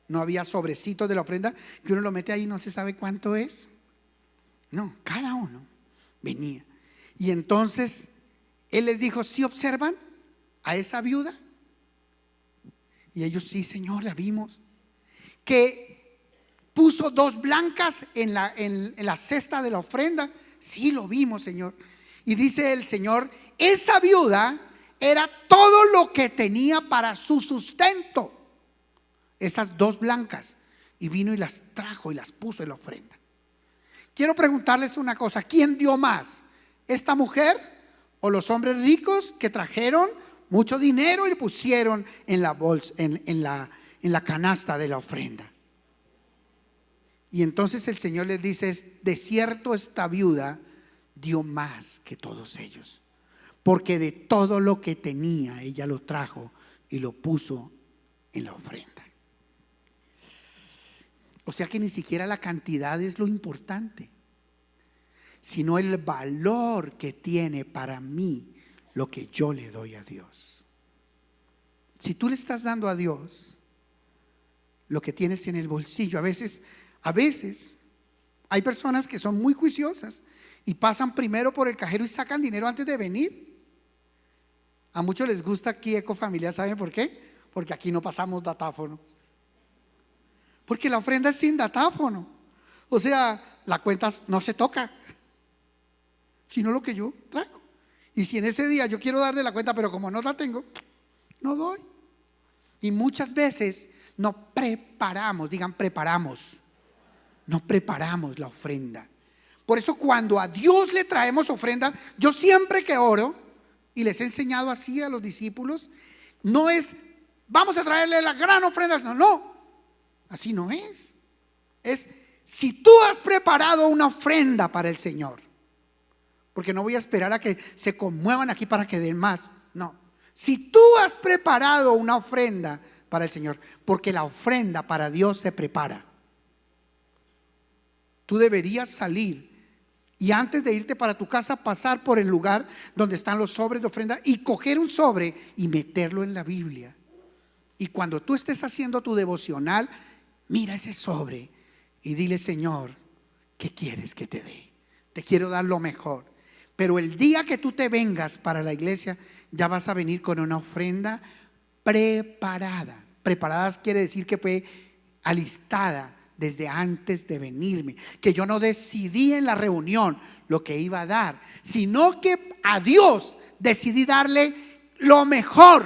No había sobrecitos de la ofrenda que uno lo mete ahí y no se sabe cuánto es. No, cada uno venía. Y entonces él les dijo: ¿sí observan a esa viuda? Y ellos: sí, Señor, la vimos. Que puso 2 blancas en la cesta de la ofrenda. Sí, lo vimos, Señor. Y dice el Señor: esa viuda era todo lo que tenía para su sustento. Esas 2 blancas. Y vino y las trajo y las puso en la ofrenda. Quiero preguntarles una cosa: ¿quién dio más? ¿Esta mujer o los hombres ricos que trajeron mucho dinero y le pusieron en la bolsa, en la canasta de la ofrenda? Y entonces el Señor les dice: de cierto esta viuda dio más que todos ellos, porque de todo lo que tenía ella lo trajo y lo puso en la ofrenda. O sea que ni siquiera la cantidad es lo importante, sino el valor que tiene para mí lo que yo le doy a Dios. Si tú le estás dando a Dios lo que tienes en el bolsillo, a veces hay personas que son muy juiciosas y pasan primero por el cajero y sacan dinero antes de venir. A muchos les gusta aquí Ecofamiliar, ¿saben por qué? Porque aquí no pasamos datáfono. Porque la ofrenda es sin datáfono. O sea, la cuenta no se toca, sino lo que yo traigo. Y si en ese día yo quiero dar de la cuenta, pero como no la tengo, no doy. Y muchas veces no preparamos, digan preparamos, no preparamos la ofrenda. Por eso cuando a Dios le traemos ofrenda, yo siempre que oro, y les he enseñado así a los discípulos, no es vamos a traerle la gran ofrenda, no, no, así no es. Es si tú has preparado una ofrenda para el Señor, porque no voy a esperar a que se conmuevan aquí para que den más, no. Si tú has preparado una ofrenda para el Señor, porque la ofrenda para Dios se prepara, tú deberías salir y antes de irte para tu casa pasar por el lugar donde están los sobres de ofrenda y coger un sobre y meterlo en la Biblia. Y cuando tú estés haciendo tu devocional, mira ese sobre y dile: Señor, ¿qué quieres que te dé? Te quiero dar lo mejor. Pero el día que tú te vengas para la iglesia, ya vas a venir con una ofrenda preparada. Preparadas quiere decir que fue alistada desde antes de venirme, que yo no decidí en la reunión lo que iba a dar, sino que a Dios decidí darle lo mejor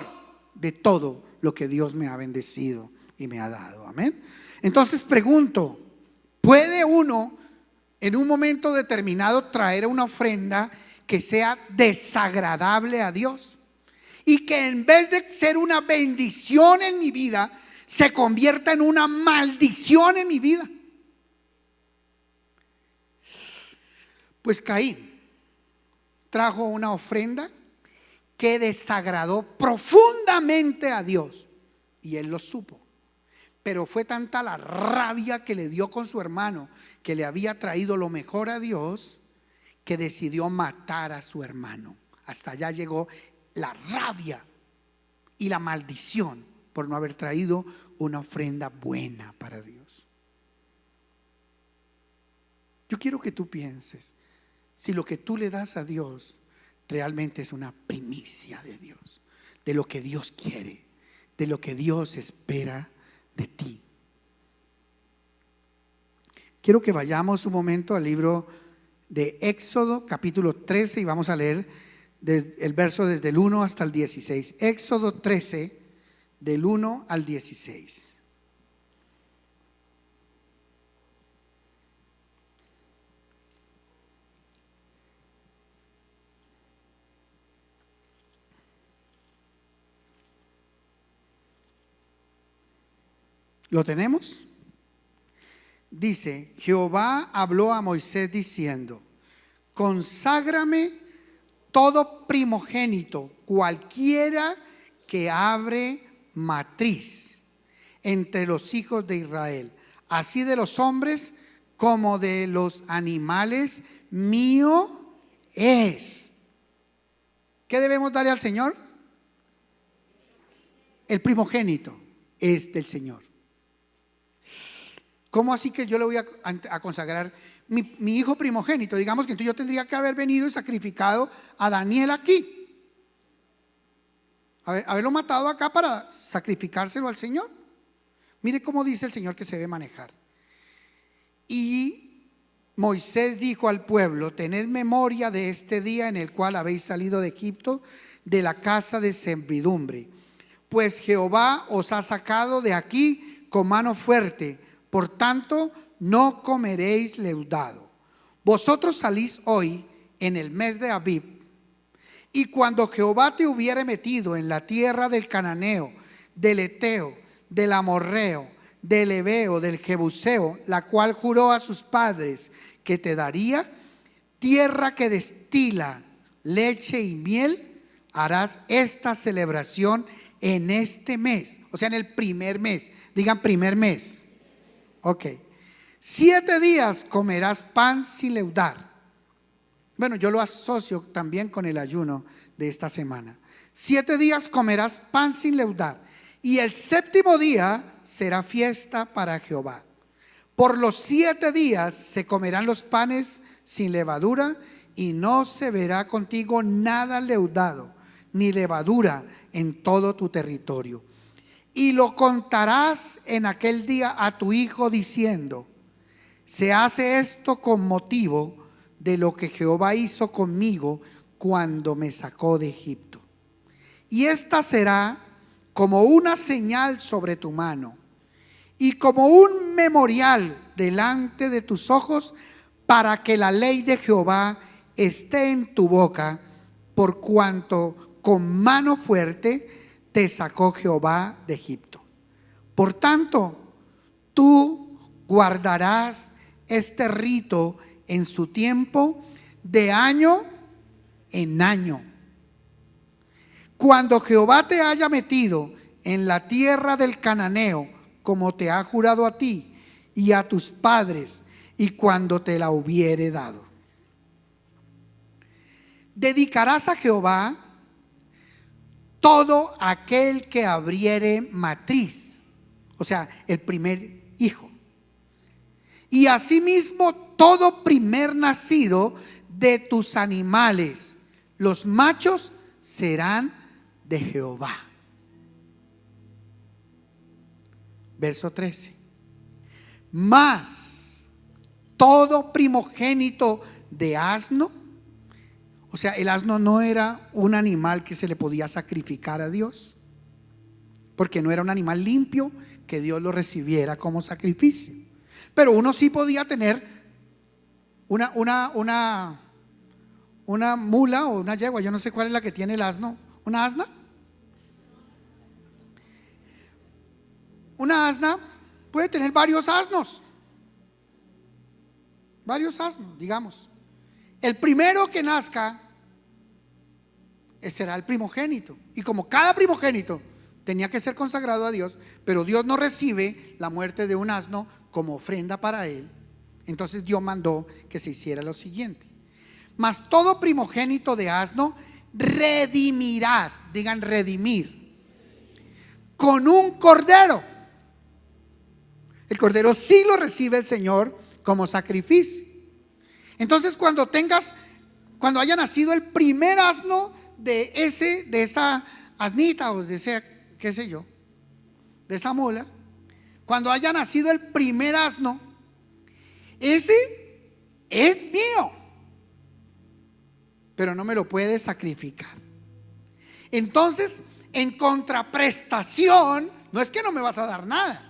de todo lo que Dios me ha bendecido y me ha dado. Amén. Entonces pregunto, ¿puede uno en un momento determinado traer una ofrenda que sea desagradable a Dios y que en vez de ser una bendición en mi vida, se convierta en una maldición en mi vida? Pues Caín trajo una ofrenda que desagradó profundamente a Dios y él lo supo. Pero fue tanta la rabia que le dio con su hermano, que le había traído lo mejor a Dios, que decidió matar a su hermano. Hasta allá llegó la rabia y la maldición por no haber traído una ofrenda buena para Dios. Yo quiero que tú pienses si lo que tú le das a Dios realmente es una primicia de Dios, de lo que Dios quiere, de lo que Dios espera de ti. Quiero que vayamos un momento al libro de Éxodo capítulo 13 y vamos a leer el verso desde el 1 hasta el 16. Éxodo 13 del 1 al 16. ¿Lo tenemos? Dice: Jehová habló a Moisés diciendo: conságrame todo primogénito, cualquiera que abre matriz entre los hijos de Israel, así de los hombres como de los animales, mío es. ¿Qué debemos darle al Señor? El primogénito es del Señor. ¿Cómo así que yo le voy a consagrar mi hijo primogénito? Digamos que entonces yo tendría que haber venido y sacrificado a Daniel aquí, haberlo matado acá para sacrificárselo al Señor. Mire cómo dice el Señor que se debe manejar. Y Moisés dijo al pueblo: tened memoria de este día en el cual habéis salido de Egipto, de la casa de servidumbre, pues Jehová os ha sacado de aquí con mano fuerte. Por tanto, no comeréis leudado. Vosotros salís hoy en el mes de Abib, y cuando Jehová te hubiere metido en la tierra del cananeo, del eteo, del amorreo, del heveo, del jebuseo, la cual juró a sus padres que te daría, tierra que destila leche y miel, harás esta celebración en este mes, o sea, en el primer mes. Digan primer mes. Ok, 7 días comerás pan sin leudar. Bueno, yo lo asocio también con el ayuno de esta semana. 7 días comerás pan sin leudar, y el 7º día será fiesta para Jehová. Por los 7 días se comerán los panes sin levadura, y no se verá contigo nada leudado, ni levadura en todo tu territorio. Y lo contarás en aquel día a tu hijo diciendo: se hace esto con motivo de lo que Jehová hizo conmigo cuando me sacó de Egipto. Y esta será como una señal sobre tu mano y como un memorial delante de tus ojos, para que la ley de Jehová esté en tu boca, por cuanto con mano fuerte te sacó Jehová de Egipto. Por tanto, tú guardarás este rito en su tiempo, de año en año. Cuando Jehová te haya metido en la tierra del cananeo, como te ha jurado a ti y a tus padres, y cuando te la hubiere dado. Dedicarás a Jehová todo aquel que abriere matriz, o sea, el primer hijo, y asimismo todo primer nacido de tus animales, los machos serán de Jehová. Verso 13. Mas todo primogénito de asno, o sea, el asno no era un animal que se le podía sacrificar a Dios, porque no era un animal limpio que Dios lo recibiera como sacrificio. Pero uno sí podía tener una mula o una yegua, yo no sé cuál es la que tiene el asno. ¿Una asna? Una asna puede tener varios asnos, digamos. El primero que nazca será el primogénito. Y como cada primogénito tenía que ser consagrado a Dios, pero Dios no recibe la muerte de un asno como ofrenda para él, entonces Dios mandó que se hiciera lo siguiente: mas todo primogénito de asno redimirás, digan redimir, con un cordero. El cordero sí lo recibe el Señor como sacrificio. Entonces cuando haya nacido el primer asno de esa asnita, o de ese, qué sé yo, de esa mula, cuando haya nacido el primer asno, ese es mío, pero no me lo puedes sacrificar. Entonces, en contraprestación, no es que no me vas a dar nada,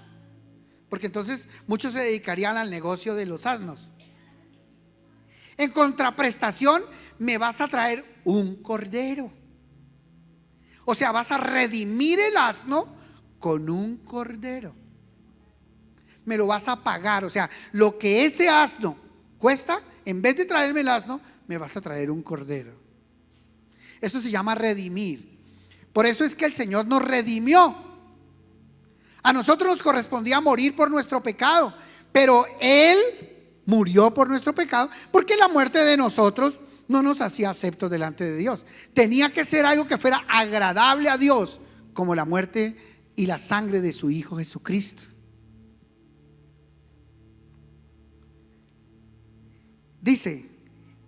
porque entonces muchos se dedicarían al negocio de los asnos. En contraprestación, me vas a traer un cordero. O sea, vas a redimir el asno con un cordero. Me lo vas a pagar. O sea, lo que ese asno cuesta, en vez de traerme el asno, me vas a traer un cordero. Eso se llama redimir. Por eso es que el Señor nos redimió. A nosotros nos correspondía morir por nuestro pecado, pero Él murió por nuestro pecado, porque la muerte de nosotros no nos hacía aceptos delante de Dios. Tenía que ser algo que fuera agradable a Dios, como la muerte y la sangre de su Hijo Jesucristo. Dice: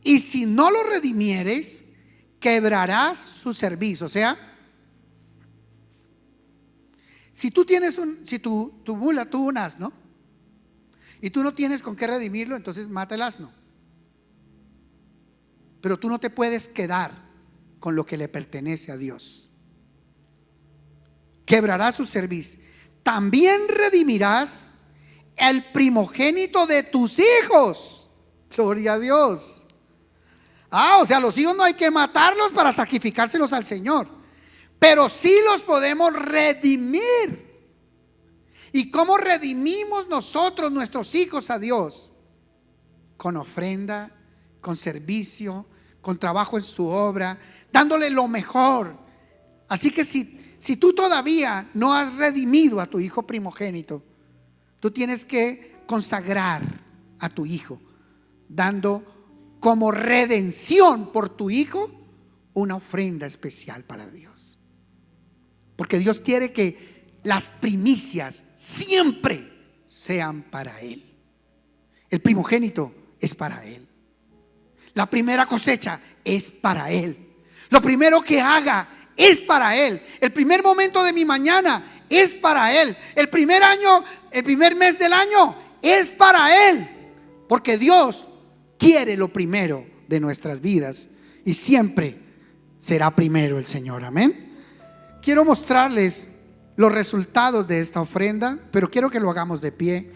y si no lo redimieres, quebrarás su servicio. O sea, si tú tienes si tu mula tuvo un asno y tú no tienes con qué redimirlo, entonces mata el asno. Pero tú no te puedes quedar con lo que le pertenece a Dios. Quebrarás su cerviz. También redimirás el primogénito de tus hijos. Gloria a Dios. O sea, los hijos no hay que matarlos para sacrificárselos al Señor, pero sí los podemos redimir. ¿Y cómo redimimos nosotros nuestros hijos a Dios? Con ofrenda, con servicio, con trabajo en su obra, dándole lo mejor. Así que si tú todavía no has redimido a tu hijo primogénito, tú tienes que consagrar a tu hijo, dando como redención por tu hijo una ofrenda especial para Dios. Porque Dios quiere que las primicias siempre sean para Él. El primogénito es para Él. La primera cosecha es para Él. Lo primero que haga es para Él. El primer momento de mi mañana es para Él. El primer año, el primer mes del año es para Él. Porque Dios quiere lo primero de nuestras vidas y siempre será primero el Señor. Amén. Quiero mostrarles los resultados de esta ofrenda, pero quiero que lo hagamos de pie.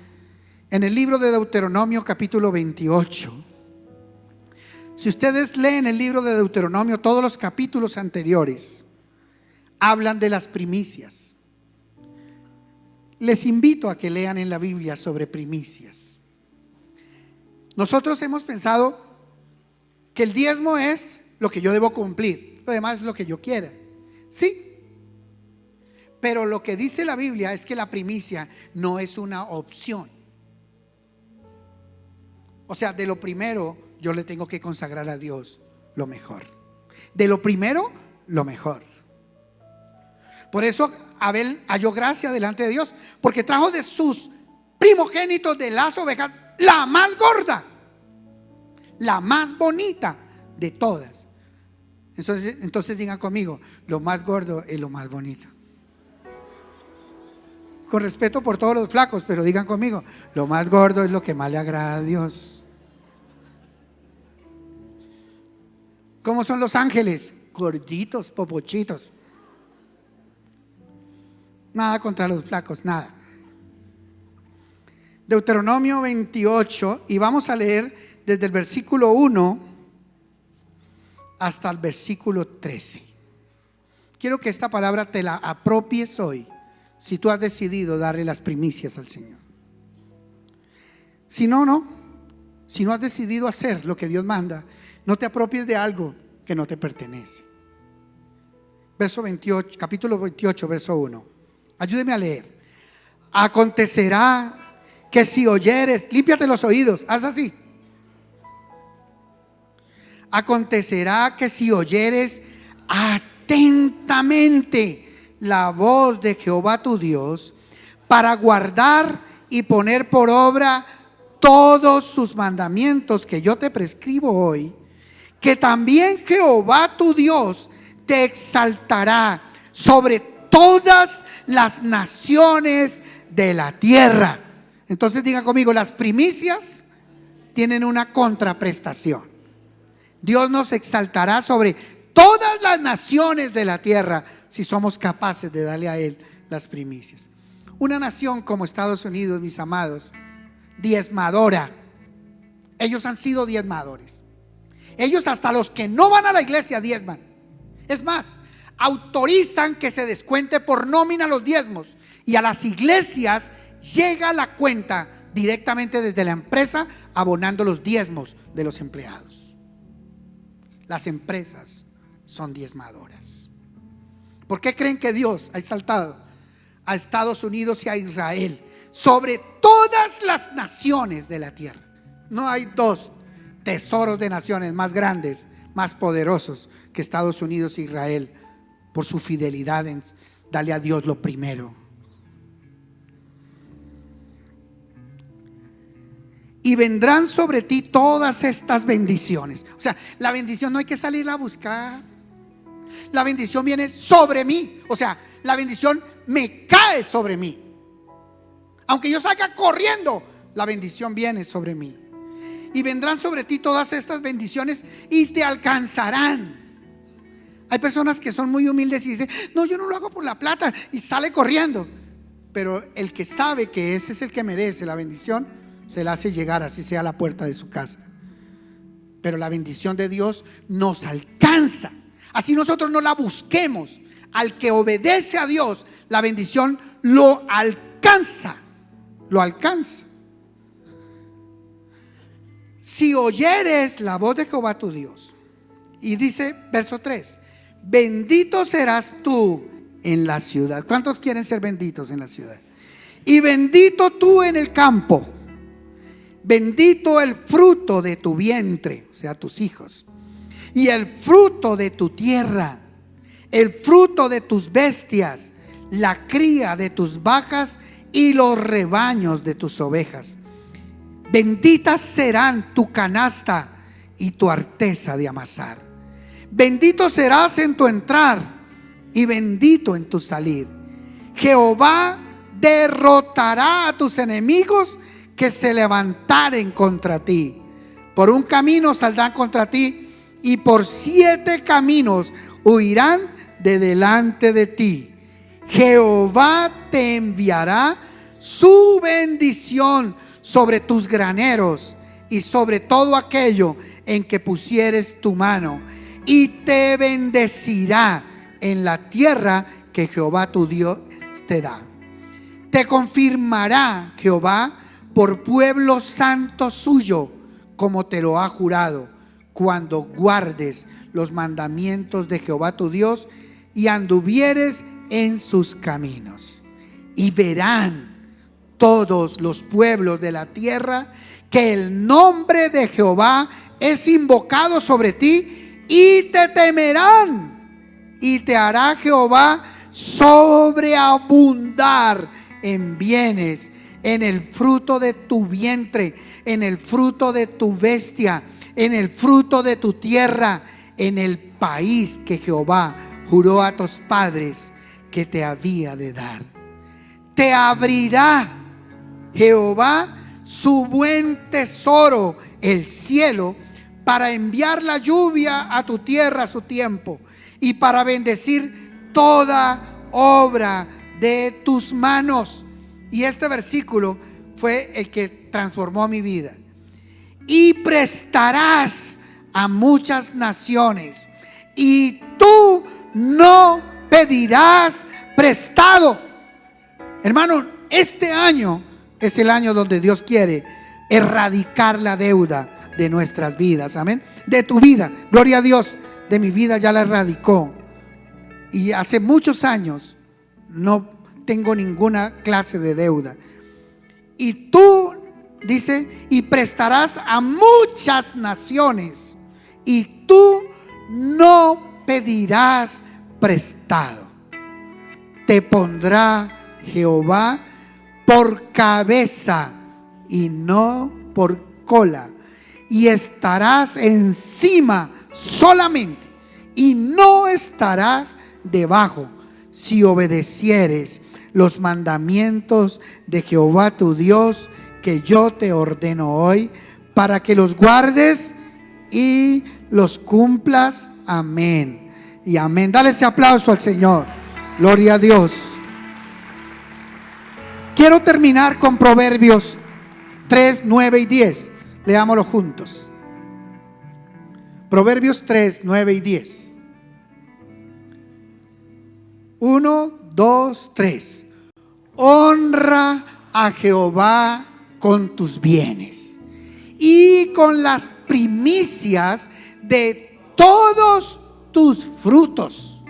En el libro de Deuteronomio capítulo 28. Si ustedes leen el libro de Deuteronomio, todos los capítulos anteriores hablan de las primicias. Les invito a que lean en la Biblia sobre primicias. Nosotros hemos pensado que el diezmo es lo que yo debo cumplir, lo demás es lo que yo quiera. Sí, pero lo que dice la Biblia es que la primicia no es una opción. O sea, de lo primero yo le tengo que consagrar a Dios lo mejor. De lo primero, lo mejor. Por eso Abel halló gracia delante de Dios, porque trajo de sus primogénitos de las ovejas la más gorda, la más bonita de todas. Entonces digan conmigo, lo más gordo es lo más bonito. Con respeto por todos los flacos, pero digan conmigo, lo más gordo es lo que más le agrada a Dios. ¿Cómo son los ángeles? Gorditos, popochitos. Nada contra los flacos, nada. Deuteronomio 28, y vamos a leer desde el versículo 1 hasta el versículo 13. Quiero que esta palabra te la apropies hoy, si tú has decidido darle las primicias al Señor. Si no, no. Si no has decidido hacer lo que Dios manda, no te apropies de algo que no te pertenece. Verso 28, capítulo 28, verso 1. Ayúdeme a leer. Acontecerá que si oyeres, límpiate los oídos, haz así. Acontecerá que si oyeres atentamente la voz de Jehová tu Dios, para guardar y poner por obra todos sus mandamientos que yo te prescribo hoy, que también Jehová tu Dios te exaltará sobre todas las naciones de la tierra. Entonces digan conmigo, las primicias tienen una contraprestación. Dios nos exaltará sobre todas las naciones de la tierra si somos capaces de darle a Él las primicias. Una nación como Estados Unidos, mis amados, diezmadora. Ellos han sido diezmadores. Ellos hasta los que no van a la iglesia diezman. Es más, autorizan que se descuente por nómina los diezmos, y a las iglesias llega la cuenta directamente desde la empresa abonando los diezmos de los empleados. Las empresas son diezmadoras. ¿Por qué creen que Dios ha exaltado a Estados Unidos y a Israel sobre todas las naciones de la tierra? No hay dos tesoros de naciones más grandes, más poderosos que Estados Unidos e Israel, por su fidelidad en darle a Dios lo primero. Y vendrán sobre ti todas estas bendiciones. O sea, la bendición no hay que salirla a buscar. La bendición viene sobre mí. O sea, la bendición me cae sobre mí. Aunque yo salga corriendo, la bendición viene sobre mí. Y vendrán sobre ti todas estas bendiciones y te alcanzarán. Hay personas que son muy humildes y dicen, no, yo no lo hago por la plata, y sale corriendo. Pero el que sabe que ese es el que merece la bendición, se la hace llegar, así sea a la puerta de su casa. Pero la bendición de Dios nos alcanza. Así nosotros no la busquemos. Al que obedece a Dios, la bendición lo alcanza. Lo alcanza. Si oyeres la voz de Jehová tu Dios, y dice verso 3, bendito serás tú en la ciudad. ¿Cuántos quieren ser benditos en la ciudad? Y bendito tú en el campo. Bendito el fruto de tu vientre, o sea, tus hijos, y el fruto de tu tierra, el fruto de tus bestias, la cría de tus vacas y los rebaños de tus ovejas. Benditas serán tu canasta y tu arteza de amasar. Bendito serás en tu entrar y bendito en tu salir. Jehová derrotará a tus enemigos que se levantaren contra ti. Por un camino saldrán contra ti, y por 7 caminos huirán de delante de ti. Jehová te enviará su bendición sobre tus graneros y sobre todo aquello en que pusieres tu mano, y te bendecirá en la tierra que Jehová tu Dios te da. Te confirmará Jehová por pueblo santo suyo, como te lo ha jurado, cuando guardes los mandamientos de Jehová tu Dios y anduvieres en sus caminos. Y verán todos los pueblos de la tierra que el nombre de Jehová es invocado sobre ti, y te temerán, y te hará Jehová sobreabundar en bienes, en el fruto de tu vientre, en el fruto de tu bestia, en el fruto de tu tierra, en el país que Jehová juró a tus padres que te había de dar. Te abrirá Jehová su buen tesoro, el cielo, para enviar la lluvia a tu tierra a su tiempo, y para bendecir toda obra de tus manos. Y este versículo fue el que transformó mi vida. Y prestarás a muchas naciones, y tú no pedirás prestado. Hermano, este año es el año donde Dios quiere erradicar la deuda de nuestras vidas. Amén. De tu vida, gloria a Dios, de mi vida ya la erradicó. Y hace muchos años no tengo ninguna clase de deuda. Y tú, dice, y prestarás a muchas naciones, y tú no pedirás prestado. Te pondrá Jehová por cabeza y no por cola, y estarás encima solamente, y no estarás debajo, si obedecieres los mandamientos de Jehová tu Dios, que yo te ordeno hoy, para que los guardes y los cumplas. Amén y amén. Dale ese aplauso al Señor. Gloria a Dios. Quiero terminar con Proverbios 3, 9 y 10. Leámoslo juntos. Proverbios 3, 9 y 10. 1, 2, 3. Honra a Jehová con tus bienes y con las primicias de todos tus frutos,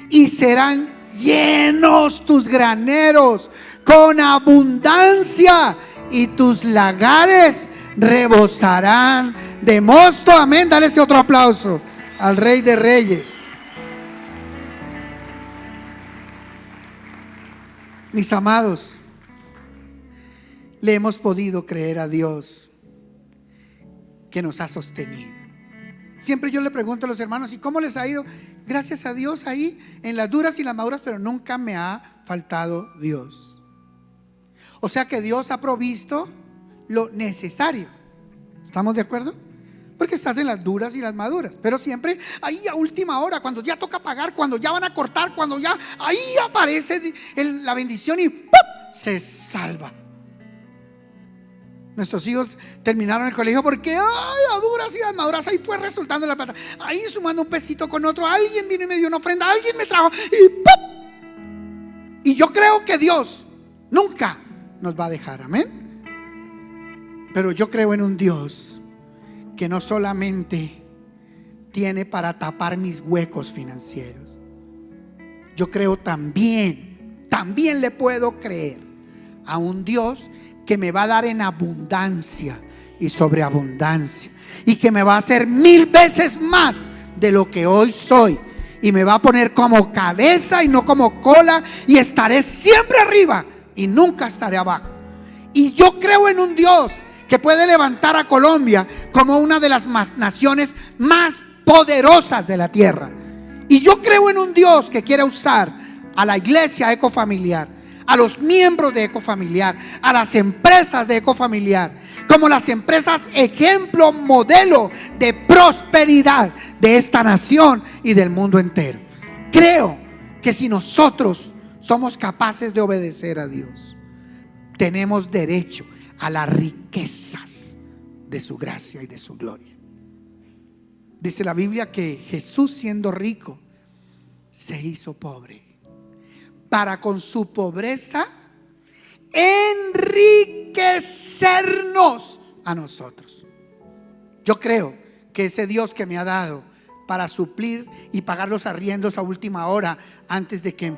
y serán llenos tus graneros con abundancia, y tus lagares rebosarán de mosto. Amén. Dale ese otro aplauso al Rey de Reyes. Mis amados, le hemos podido creer a Dios que nos ha sostenido. Siempre yo le pregunto a los hermanos: ¿y cómo les ha ido? Gracias a Dios, ahí en las duras y las maduras, pero nunca me ha faltado Dios. O sea que Dios ha provisto lo necesario. ¿Estamos de acuerdo? Porque estás en las duras y las maduras, pero siempre ahí a última hora, cuando ya toca pagar, cuando ya van a cortar, cuando ya ahí aparece la bendición y ¡pum!, se salva. Nuestros hijos terminaron el colegio porque a duras y a maduras ahí fue resultando la plata. Ahí sumando un pesito con otro, alguien vino y me dio una ofrenda, alguien me trajo y ¡pum! Y yo creo que Dios nunca nos va a dejar, amén. Pero yo creo en un Dios que no solamente tiene para tapar mis huecos financieros. Yo creo también le puedo creer a un Dios que me va a dar en abundancia y sobreabundancia, y que me va a hacer 1000 veces más de lo que hoy soy, y me va a poner como cabeza y no como cola, y estaré siempre arriba y nunca estaré abajo. Y yo creo en un Dios que puede levantar a Colombia como una de las naciones más poderosas de la tierra. Y yo creo en un Dios que quiere usar a la iglesia ecofamiliar, a los miembros de Ecofamiliar, a las empresas de Ecofamiliar, como las empresas ejemplo, modelo de prosperidad de esta nación y del mundo entero. Creo que si nosotros somos capaces de obedecer a Dios, tenemos derecho a las riquezas de su gracia y de su gloria. Dice la Biblia que Jesús, siendo rico, se hizo pobre para con su pobreza enriquecernos a nosotros. Yo creo que ese Dios que me ha dado para suplir y pagar los arriendos a última hora, antes de que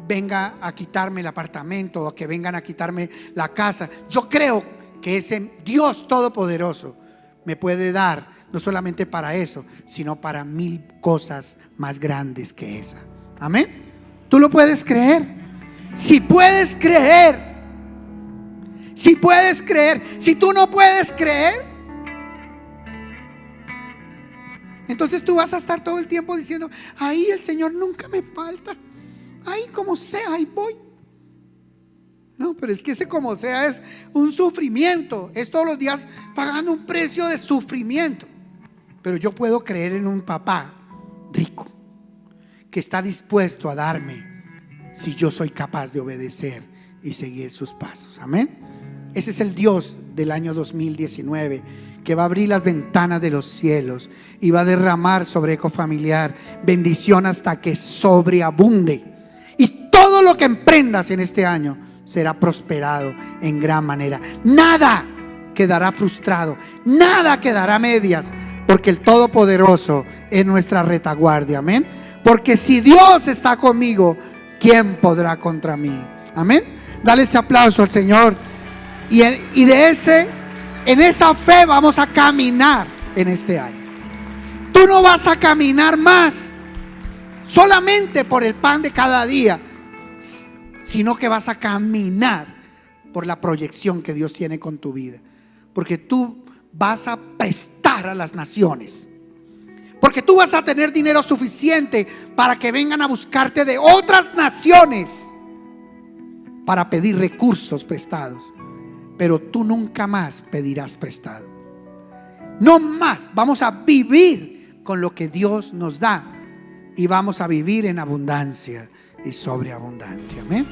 venga a quitarme el apartamento o que vengan a quitarme la casa, yo creo que ese Dios todopoderoso me puede dar no solamente para eso, sino para 1000 cosas más grandes que esa. Amén. ¿Tú lo puedes creer? Si puedes creer, si puedes creer. Si tú no puedes creer, entonces tú vas a estar todo el tiempo diciendo: ahí el Señor nunca me falta, ahí como sea, ahí voy. No, pero es que ese como sea es un sufrimiento, es todos los días pagando un precio de sufrimiento. Pero yo puedo creer en un papá rico que está dispuesto a darme, si yo soy capaz de obedecer y seguir sus pasos. Amén. Ese es el Dios del año 2019, que va a abrir las ventanas de los cielos y va a derramar sobre Ecofamiliar bendición hasta que sobreabunde. Y todo lo que emprendas en este año será prosperado en gran manera. Nada quedará frustrado, nada quedará a medias, porque el Todopoderoso es nuestra retaguardia. Amén. Porque si Dios está conmigo, ¿quién podrá contra mí? Amén. Dale ese aplauso al Señor. Y en esa fe vamos a caminar en este año. Tú no vas a caminar más solamente por el pan de cada día, sino que vas a caminar por la proyección que Dios tiene con tu vida. Porque tú vas a prestar a las naciones, porque tú vas a tener dinero suficiente para que vengan a buscarte de otras naciones para pedir recursos prestados. Pero tú nunca más pedirás prestado. No más. Vamos a vivir con lo que Dios nos da, y vamos a vivir en abundancia y sobreabundancia. Amén.